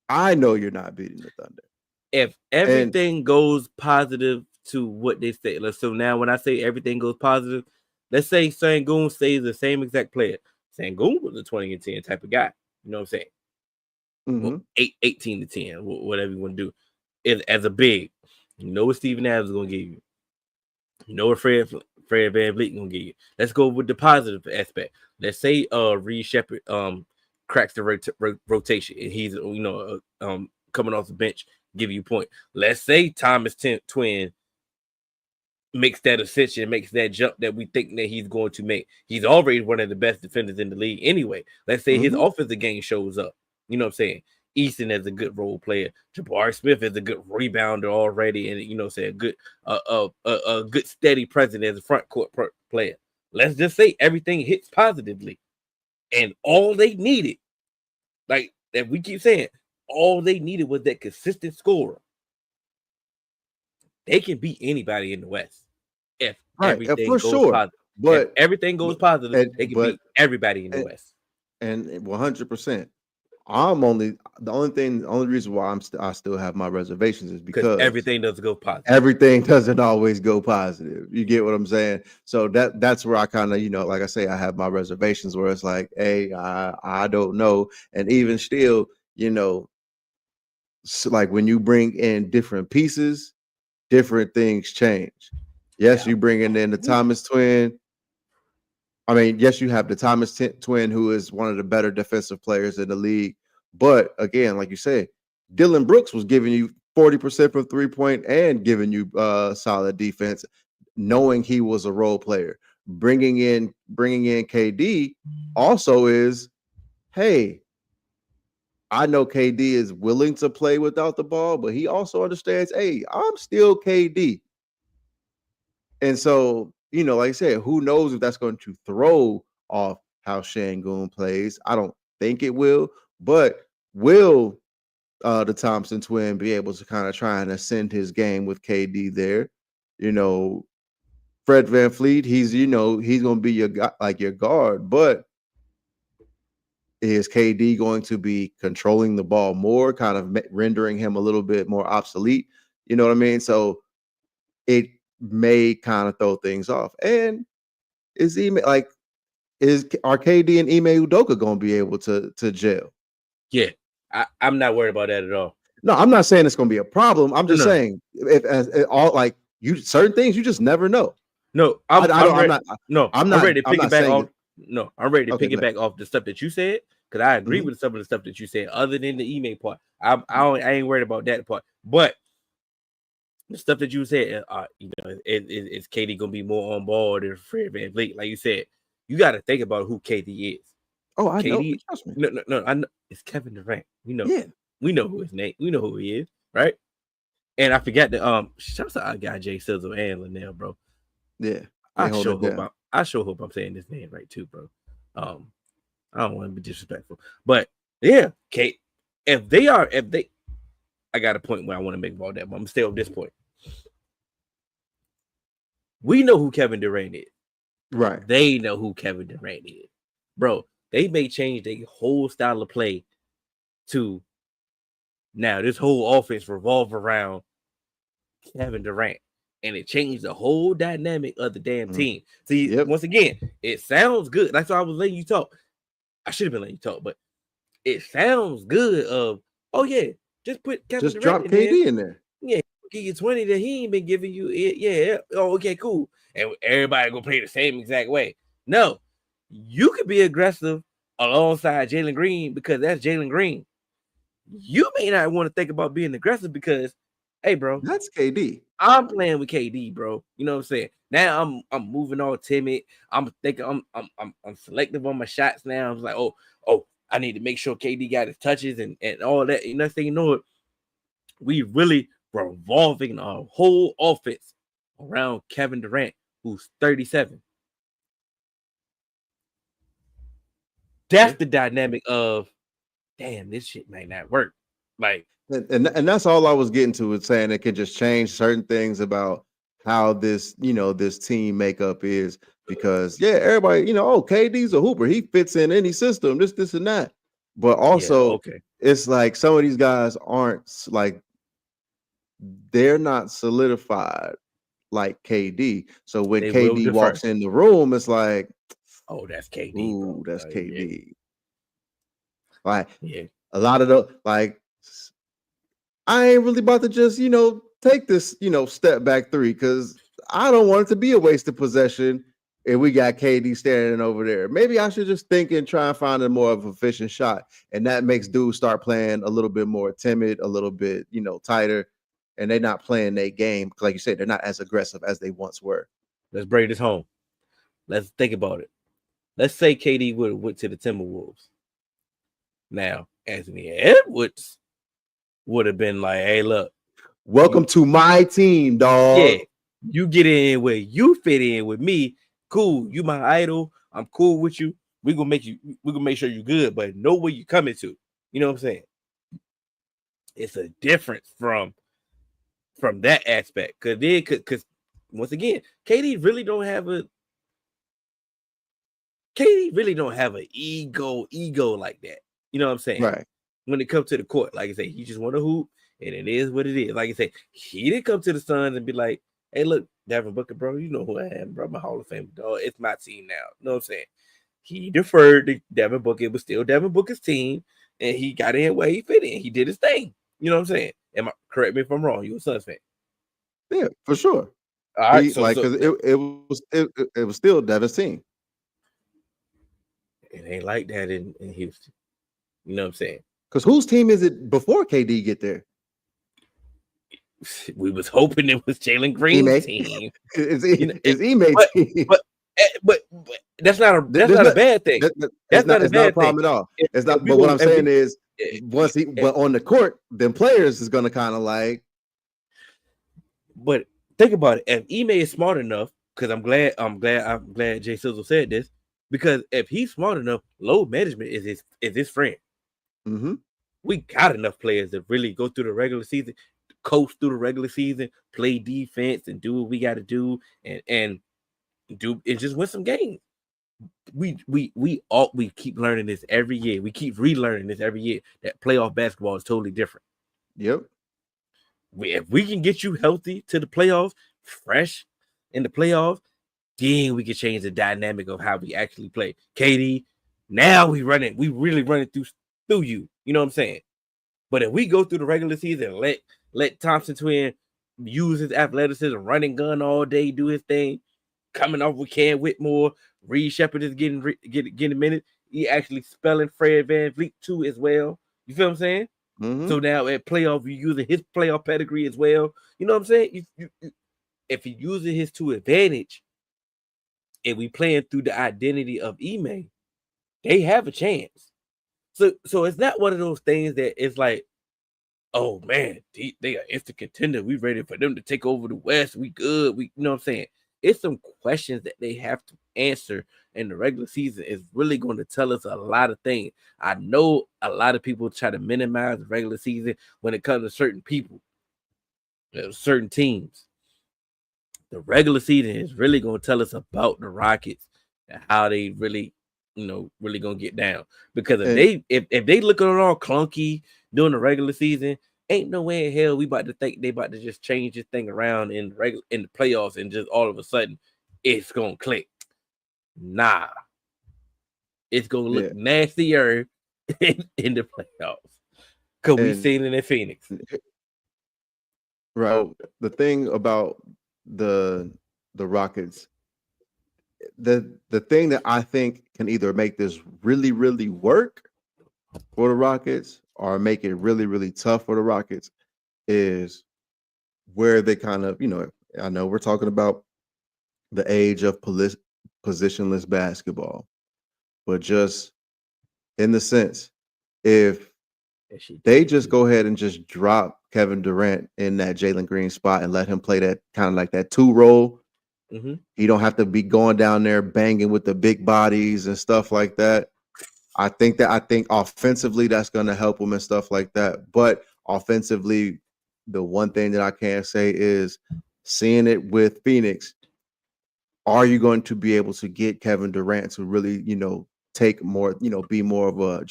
I know you're not beating the Thunder.
If everything goes positive to what they say, so now when I say everything goes positive, let's say Sengun stays the same exact player. Sengun was a 20 and 10 type of guy. You know what I'm saying? Well, 18 to 10, whatever you want to do. As a big, you know what Steven Adams is going to give you. know what Fred VanVleet gonna give you. Let's go with the positive aspect. Let's say Reed Shepard cracks the rotation and he's coming off the bench, give you a point. Let's say Thomas Twin makes that ascension, makes that jump that we think that he's going to make. He's already one of the best defenders in the league anyway. Let's say his offensive game shows up. You know what I'm saying? Easton is a good role player. Jabari Smith is a good rebounder already, and say a good steady presence as a front court player. Let's just say everything hits positively, and all they needed, like that we keep saying, all they needed was that consistent scorer. They can beat anybody in the West if everything goes positive. But if everything goes positive, they can beat everybody in the West.
And 100%. The only reason why I still have my reservations is because
everything doesn't go positive.
Everything doesn't always go positive. You get what I'm saying? So that's where I kind of, like I say, I have my reservations where it's like, hey, I don't know. And even still, so like when you bring in different pieces, different things change. Yes, you bringing in the Thomas Twin. I mean, yes, you have the Thomas Twin, who is one of the better defensive players in the league. But again, like you said, Dylan Brooks was giving you 40% from 3-point and giving you solid defense, knowing he was a role player. Bringing in KD also is, hey, I know KD is willing to play without the ball, but he also understands, hey, I'm still KD. And so, like I said, who knows if that's going to throw off how Şengün plays? I don't think it will, but will the Thompson Twin be able to kind of try and ascend his game with KD there? Fred VanVleet, he's going to be your guard, but is KD going to be controlling the ball more, kind of rendering him a little bit more obsolete? You know what I mean? So it may kind of throw things off. And are KD and Ime Udoka going to be able to gel?
Yeah, I'm not worried about that at all.
No, I'm not saying it's going to be a problem. I'm just saying certain things you just never know.
No, I'm ready to piggyback off. No, I'm ready to piggyback off the stuff that you said because I agree with some of the stuff that you said. Other than the email part, I ain't worried about that part. But the stuff that you said, is KD gonna be more on board than Fred VanVleet? Like you said, you got to think about who KD is.
Oh, I know.
Trust me. No, I know it's Kevin Durant. We know who his name. We know who he is, right? And I forgot that. Shout out to our guy Jay Sizzle and Linnell, bro.
Yeah,
I sure hope I'm saying this name right too, bro. I don't want to be disrespectful, but yeah, Kate. If they, I got a point where I want to make about that, but I'm still at this point. We know who Kevin Durant is,
right?
They know who Kevin Durant is, bro. They may change their whole style of play to now. This whole offense revolve around Kevin Durant. And it changed the whole dynamic of the damn team. See, once again, it sounds good. That's why I was letting you talk. I should have been letting you talk, but it sounds good. Just put Kevin Durant
drop KD in there.
Yeah, give you 20 that he ain't been giving you. Yeah. Oh, okay, cool. And everybody gonna play the same exact way. No, you could be aggressive alongside Jalen Green because that's Jalen Green. You may not want to think about being aggressive because, hey, bro,
that's KD.
I'm playing with KD, bro. You know what I'm saying? Now I'm moving all timid. I'm thinking I'm selective on my shots now. I'm like, oh, I need to make sure KD got his touches and all that. Next thing you know it, we really revolving our whole offense around Kevin Durant, who's 37. That's the dynamic of, damn, this shit might not work. Like,
and that's all I was getting to, is saying it can just change certain things about how this team makeup is, because everybody, KD's a hooper, he fits in any system, this and that, but also it's like some of these guys aren't like, they're not solidified like KD. So when KD walks in the room, it's like, oh, that's KD. Ooh, that's KD. Like, a lot of the, like, I ain't really about to just, take this, step back three, because I don't want it to be a wasted possession if we got KD standing over there. Maybe I should just think and try and find a more of an efficient shot. And that makes dudes start playing a little bit more timid, a little bit, tighter. And they're not playing their game. Like you said, they're not as aggressive as they once were.
Let's break this home. Let's think about it. Let's say KD would have went to the Timberwolves. Now, Anthony Edwards would have been like, hey, look.
Welcome to my team, dog.
Yeah, you get in where you fit in with me. Cool. You my idol. I'm cool with you. We're gonna make sure you're good, but know where you're coming to. You know what I'm saying? It's a difference from that aspect. Because once again, KD really don't have an ego like that. You know what I'm saying?
Right.
When it comes to the court, like I say, he just want to hoop, and it is what it is. Like I say, he didn't come to the Suns and be like, hey, look, Devin Booker, bro, you know who I am, bro. I'm a Hall of Fame dog. It's my team now. You know what I'm saying? He deferred to Devin Booker. It was still Devin Booker's team, and he got in where he fit in. He did his thing. You know what I'm saying? Correct me if I'm wrong. You a Suns fan?
Yeah, for sure.
All right,
it was still Devin's team.
It ain't like that in Houston. You know what I'm saying?
Because whose team is it before KD get there?
We was hoping it was Jalen Green's team.
It's Ime's team.
But that's not a bad thing.
That's not a bad problem at all. It's not. But what I'm saying is, once he went on the court, then players is gonna kind of like.
But think about it. If Ime is smart enough, because I'm glad Jay Sizzle said this, because if he's smart enough, load management is his friend.
Mm-hmm.
We got enough players to really go through the regular season, coast through the regular season, play defense, and do what we got to do, and just win some games. We keep learning this every year. We keep relearning this every year. That playoff basketball is totally different.
Yep.
If we can get you healthy to the playoffs, fresh in the playoffs, then we can change the dynamic of how we actually play. KD, now we really running through you. You know what I'm saying? But if we go through the regular season and let Thompson Twin use his athleticism, running gun all day, do his thing, coming off with Cam Whitmore, Reed Shepard is getting a minute. He actually spelling Fred VanVleet too as well. You feel what I'm saying?
Mm-hmm.
So now at playoff, you're using his playoff pedigree as well. You know what I'm saying? If he uses his to advantage, and we playing through the identity of Ime, they have a chance. So it's not one of those things that it's like, oh man, they are instant contender. We ready for them to take over the West. We good. You know what I'm saying? It's some questions that they have to answer, and the regular season is really going to tell us a lot of things. I know a lot of people try to minimize the regular season when it comes to certain people, certain teams. The regular season is really going to tell us about the Rockets and how they really, really going to get down. Because if they looking all clunky during the regular season, ain't no way in hell we about to think they about to just change this thing around in the playoffs and just all of a sudden it's gonna click. Nah, it's gonna look nastier in the playoffs because we seen it in Phoenix.
Right. The thing about the Rockets, the thing that I think can either make this really, really work for the Rockets or make it really, really tough for the Rockets is where they kind of, I know we're talking about the age of positionless basketball, but just in the sense, if they just go ahead and just drop Kevin Durant in that Jalen Green spot and let him play that kind of like that 2 role, he don't have to be going down there banging with the big bodies and stuff like that. I think offensively that's going to help him and stuff like that. But offensively, the one thing that I can say is seeing it with Phoenix, are you going to be able to get Kevin Durant to really, take more, be more of a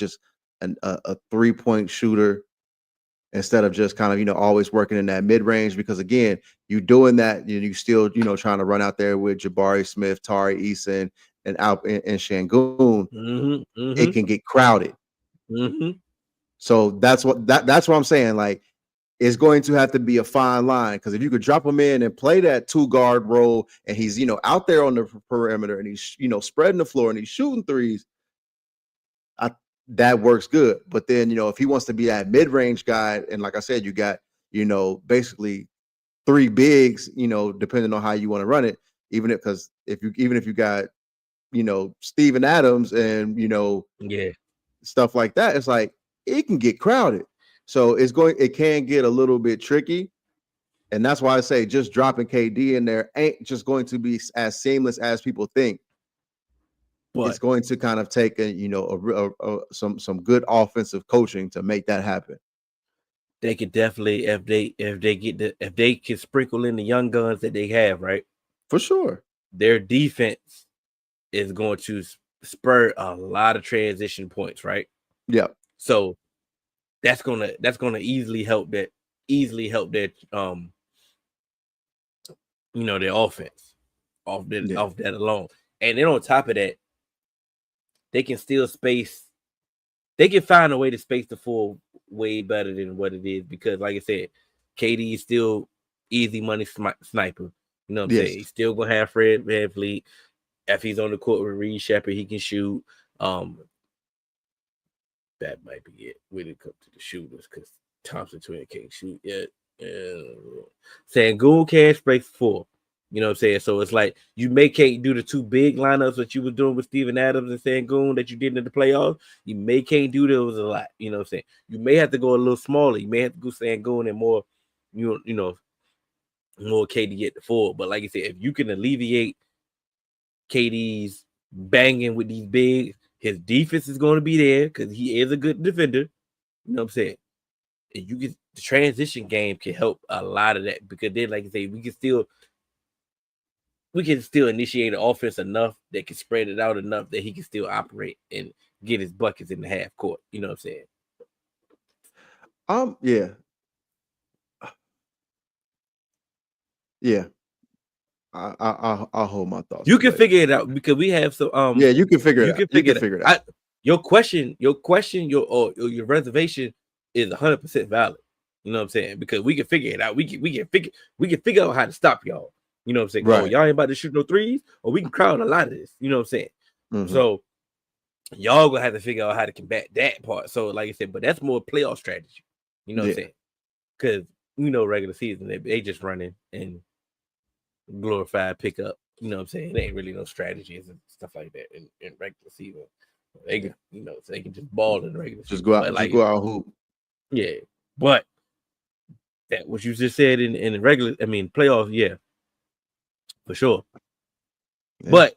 3-point shooter instead of just kind of, always working in that mid-range? Because again, you doing that, you still, trying to run out there with Jabari Smith, Tari Eason, and out in Şengün, it can get crowded. So that's what I'm saying. Like, it's going to have to be a fine line, because if you could drop him in and play that 2-guard role, and he's out there on the perimeter, and he's spreading the floor and he's shooting threes, that works good. But then if he wants to be that mid-range guy, and like I said, you got basically 3 bigs, depending on how you want to run it. Even if you got Steven Adams and stuff like that, it's like it can get crowded. So it can get a little bit tricky. And that's why I say just dropping KD in there ain't just going to be as seamless as people think. But it's going to kind of take some good offensive coaching to make that happen.
They could definitely, if they can sprinkle in the young guns that they have, right?
For sure.
Their defense is going to spur a lot of transition points, right?
Yeah.
So that's gonna easily help their their offense off that alone. And then on top of that, they can still they can find a way to space the floor way better than what it is, because like I said, KD is still easy money sniper. You know what I'm saying? He's still gonna have Fred VanVleet. If he's on the court with Reed Shepherd, he can shoot. That might be it when it comes to the shooters, because Thompson Twin can't shoot yet. Sengun can't space 4. You know what I'm saying? So it's like you can't do the 2 big lineups that you was doing with Steven Adams and Sengun that you did in the playoffs. You can't do those a lot. You know what I'm saying? You may have to go a little smaller. You may have to go Sengun and more, more KD at the 4. But like I said, if you can alleviate KD's banging with these bigs, his defense is going to be there because he is a good defender. You know what I'm saying? And the transition game can help a lot of that, because then, like I say, we can still initiate an offense enough that can spread it out enough that he can still operate and get his buckets in the half court. You know what I'm saying?
Yeah. I'll hold my thoughts.
You can figure it out, because we have some.
You can figure it out. You can figure it out.
Your reservation is 100% valid. You know what I'm saying? Because we can figure it out. We can figure out how to stop y'all. You know what I'm saying?
Right.
Oh, y'all ain't about to shoot no threes, or we can crowd a lot of this. You know what I'm saying?
Mm-hmm.
So y'all gonna have to figure out how to combat that part. So, like I said, but that's more playoff strategy. You know what I'm saying? Because regular season they just running and glorified pickup. You know what I'm saying? It ain't really no strategies and stuff like that in regular season. They can, so they can just ball in the regular season.
Just go out and hoop.
Yeah, but that what you just said in the regular, playoffs, yeah, for sure. Yeah. But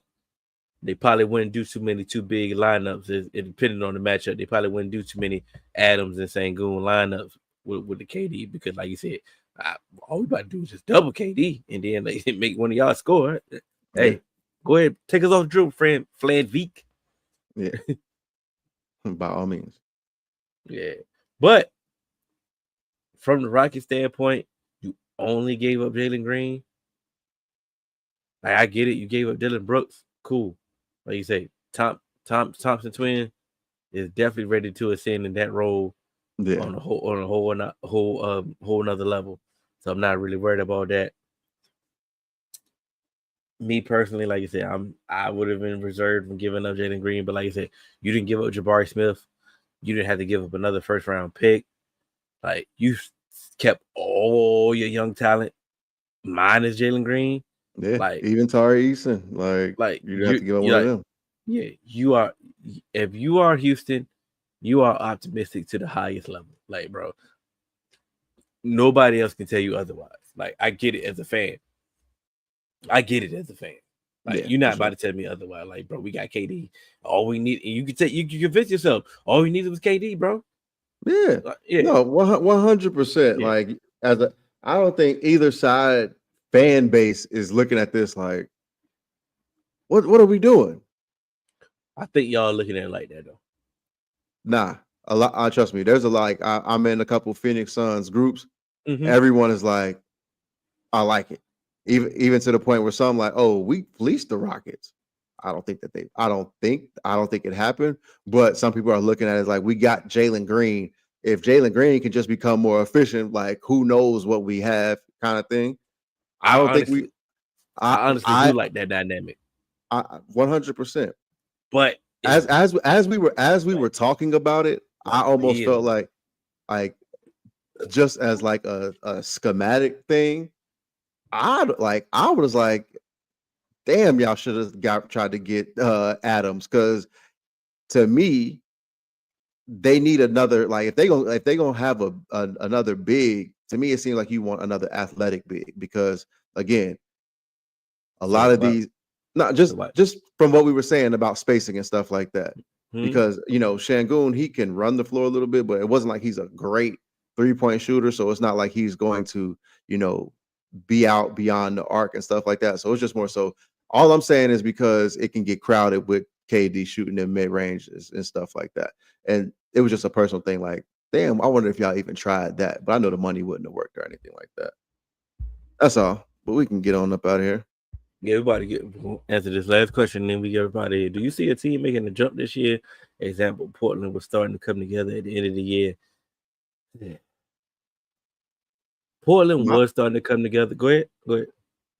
they probably wouldn't do too many 2 big lineups. It depending on the matchup. They probably wouldn't do too many Adams and Sengun lineups with the KD, because, like you said, all we about to do is just double KD and then make one of y'all score. Hey, go ahead, take us off drill, friend VanVleet.
Yeah, by all means.
Yeah, but from the Rockets standpoint, you only gave up Jalen Green. Like, I get it, you gave up Dylan Brooks. Cool. Like you say, Thompson Twin is definitely ready to ascend in that role on a whole another level. So I'm not really worried about that. Me personally, like you said, I would have been reserved from giving up Jalen Green, but like you said, you didn't give up Jabari Smith. You didn't have to give up another 1st-round pick. Like, you kept all your young talent, minus Jalen Green.
Yeah, like even Tari Eason. Like you have to give up one of them.
Yeah, you are. If you are Houston, you are optimistic to the highest level. Like, bro, nobody else can tell you otherwise. Like, I get it as a fan. Like, you're not about to tell me otherwise. Like, bro, we got KD. All we need, and you can convince yourself. All we needed was KD, bro.
Yeah. No, 100%. Like, I don't think either side fan base is looking at this like, what are we doing?
I think y'all looking at it like that though.
Nah, a lot. Trust me. There's a lot. I'm in a couple Phoenix Suns groups.
Mm-hmm.
Everyone is like, I like it. Even to the point where some like, oh, we fleeced the Rockets. I don't think it happened. But some people are looking at it like, we got Jalen Green if Jalen Green can just become more efficient, like who knows what we have kind of thing. I honestly
do like that dynamic.
100%.
But
as we were talking about it, I almost felt like just as like a schematic thing, I was like, damn, y'all should have tried to get Adams, because to me, they need another, like if they gonna have another big, to me it seems like you want another athletic big, because again, a lot of these, not just from what we were saying about spacing and stuff like that. Because Şengün, he can run the floor a little bit, but it wasn't like he's a great 3-point shooter, so it's not like he's going to be out beyond the arc and stuff like that. So it's just more so, all I'm saying is because it can get crowded with KD shooting in mid range and stuff like that. And it was just a personal thing, like, damn, I wonder if y'all even tried that, but I know the money wouldn't have worked or anything like that. That's all. But we can get on up out of here.
Yeah, everybody answer this last question, and then we get everybody. Do you see a team making a jump this year? Example, Portland was starting to come together at the end of the year. Yeah. Portland was starting to come together. Go ahead.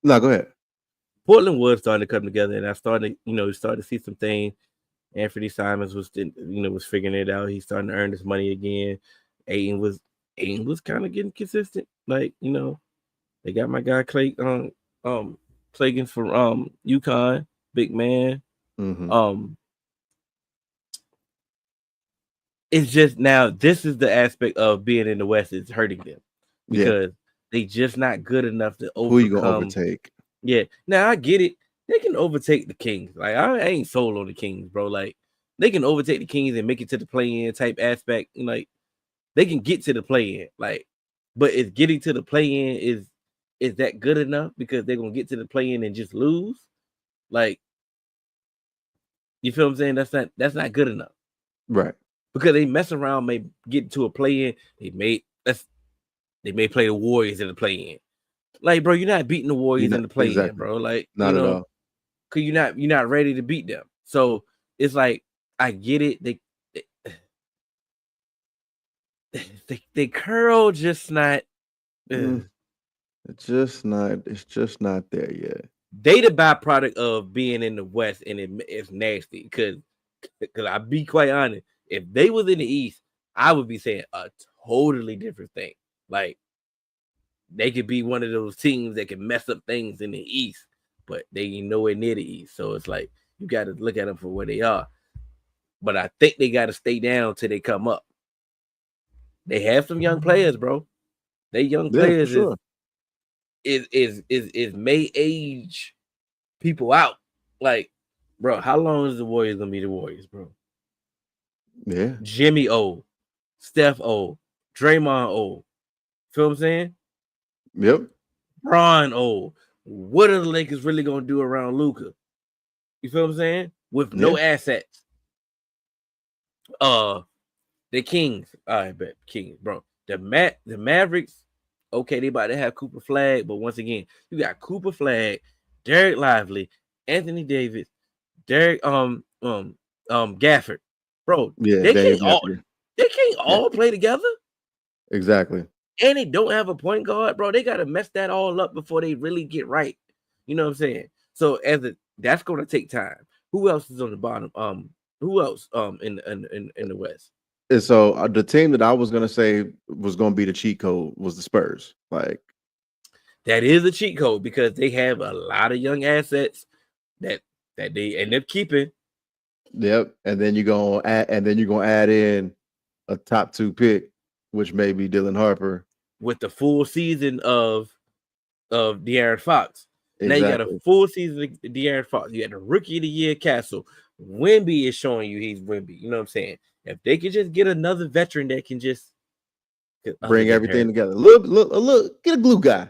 No, go ahead.
Portland was starting to come together, and I started to see some things. Anthony Simons was figuring it out. He's starting to earn his money again. Aiden was kind of getting consistent. Like, they got my guy Clay Claggins from UConn, big man.
Mm-hmm.
It's just now this is the aspect of being in the West is hurting them, because they just not good enough to overcome.
Who you gonna overtake?
Yeah. Now I get it. They can overtake the Kings. Like, I ain't sold on the Kings, bro. Like, they can overtake the Kings and make it to the play-in type aspect. Like, they can get to the play-in. Like, but is getting to the play-in is that good enough? Because they're gonna get to the play-in and just lose. Like, you feel what I'm saying? That's not good enough.
Right.
Because they mess around, may get to a play-in. They may play the Warriors in the play-in. Like, bro, you're not beating the Warriors in the play-in, exactly, bro. Like,
not at all.
Cause you're not ready to beat them. So it's like, I get it. They curl just not.
It's just not there yet.
They the byproduct of being in the West, and it's nasty. Because I'll be quite honest, if they was in the East, I would be saying a totally different thing. Like, they could be one of those teams that can mess up things in the East, but they ain't nowhere near the East. So it's like, you got to look at them for where they are. But I think they got to stay down till they come up. They have some young players, bro. They young players is may age people out. Like, bro, how long is the Warriors gonna be the Warriors, bro?
Yeah.
Jimmy old, Steph old, Draymond old. Feel what I'm saying?
Yep.
Bron old. What are the Lakers really gonna do around Luka? You feel what I'm saying? With no assets. The Kings. I bet Kings, bro. The Mavericks. Okay, they about to have Cooper Flag, but once again, you got Cooper Flag, Derek Lively, Anthony Davis, Derek Gafford, bro.
Yeah,
they can't all play together.
Exactly.
And they don't have a point guard, bro. They gotta mess that all up before they really get right. You know what I'm saying? So that's gonna take time. Who else is on the bottom? Who else in the West?
And so the team that I was gonna say was gonna be the cheat code was the Spurs. Like,
that is a cheat code because they have a lot of young assets that they end up keeping.
Yep. And then you're gonna add in a top 2 pick, which may be Dylan Harper,
with the full season of De'Aaron Fox.
Exactly.
Now you got a full season of De'Aaron Fox. You got the Rookie of the Year Castle. Wemby is showing you he's Wemby. You know what I'm saying? If they could just get another veteran that can just
bring everything together, look, get a glue guy,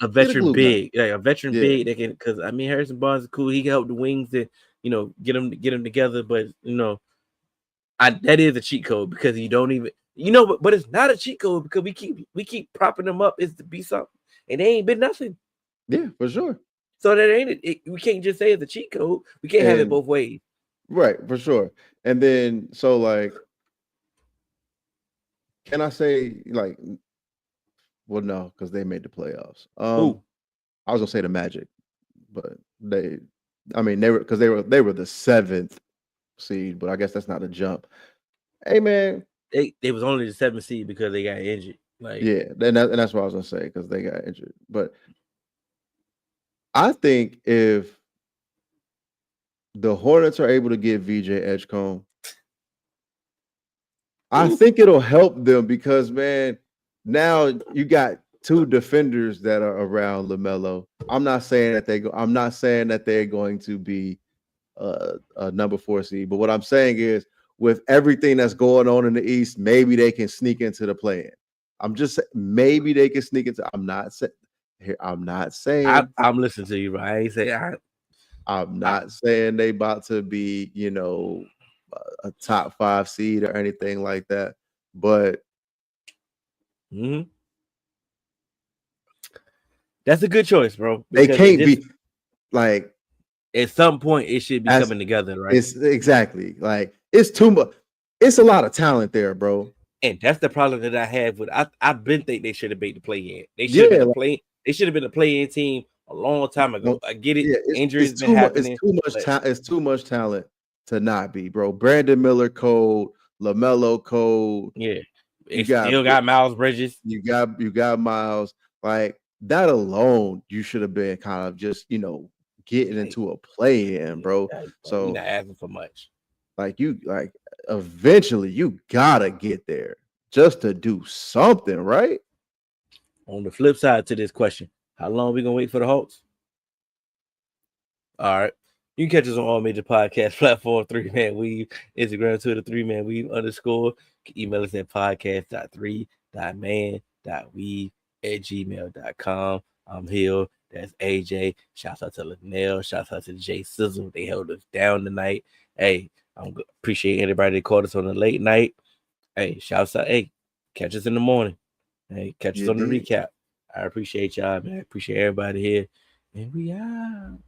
a veteran big, like a veteran big that can. Because I mean, Harrison Barnes is cool. He can help the wings to get them together. But that is a cheat code because you don't even but it's not a cheat code because we keep propping them up is to be something, and they ain't been nothing.
Yeah, for sure.
So that ain't it. We can't just say it's a cheat code. We can't have it both ways.
Right, for sure. And then so like Can I say like? Well, no, because they made the playoffs.
Who?
I was gonna say the Magic, but they were the 7th seed, but I guess that's not a jump. Hey man,
They was only the 7th seed because they got injured. Like
yeah, and that's what I was gonna say because they got injured. But I think if the Hornets are able to get VJ Edgecombe, I think it'll help them because man, now you got 2 defenders that are around LaMelo. I'm not saying that they're going to be a number 4 seed, but what I'm saying is with everything that's going on in the East, maybe they can sneak into the play-in. I'm just maybe they can sneak into. I'm not saying.
I'm listening to you, bro. I ain't say
I'm not saying they about to be, a top 5 seed or anything like that, but
that's a good choice, bro.
They can't be like
at some point it should be coming together, right?
It's exactly like it's too much. It's a lot of talent there, bro.
And that's the problem that I have with. I've been think they should have made the play-in. They should have been They should have been a play-in team a long time ago. I get it. Injuries been happening.
It's too much talent to not be, bro. Brandon Miller cold, LaMelo cold.
Yeah, you still got Miles Bridges.
You got Miles. Like that alone, you should have been kind of just getting into a play-in, bro. So
you're not asking for much.
Eventually you gotta get there just to do something, right?
On the flip side to this question, how long are we gonna wait for the Hawks? All right. You can catch us on all major podcast platforms, 3Man Weave, Instagram, Twitter, 3Man Weave _ You can email us at podcast.3.man.weave@gmail.com. I'm Hill. That's AJ. Shouts out to Linnell. Shouts out to Jay Sizzle. They held us down tonight. Hey, I appreciate anybody that caught us on the late night. Hey, shouts out. Hey, catch us in the morning. Hey, catch us on the recap. I appreciate y'all, man. I appreciate everybody here. And we out.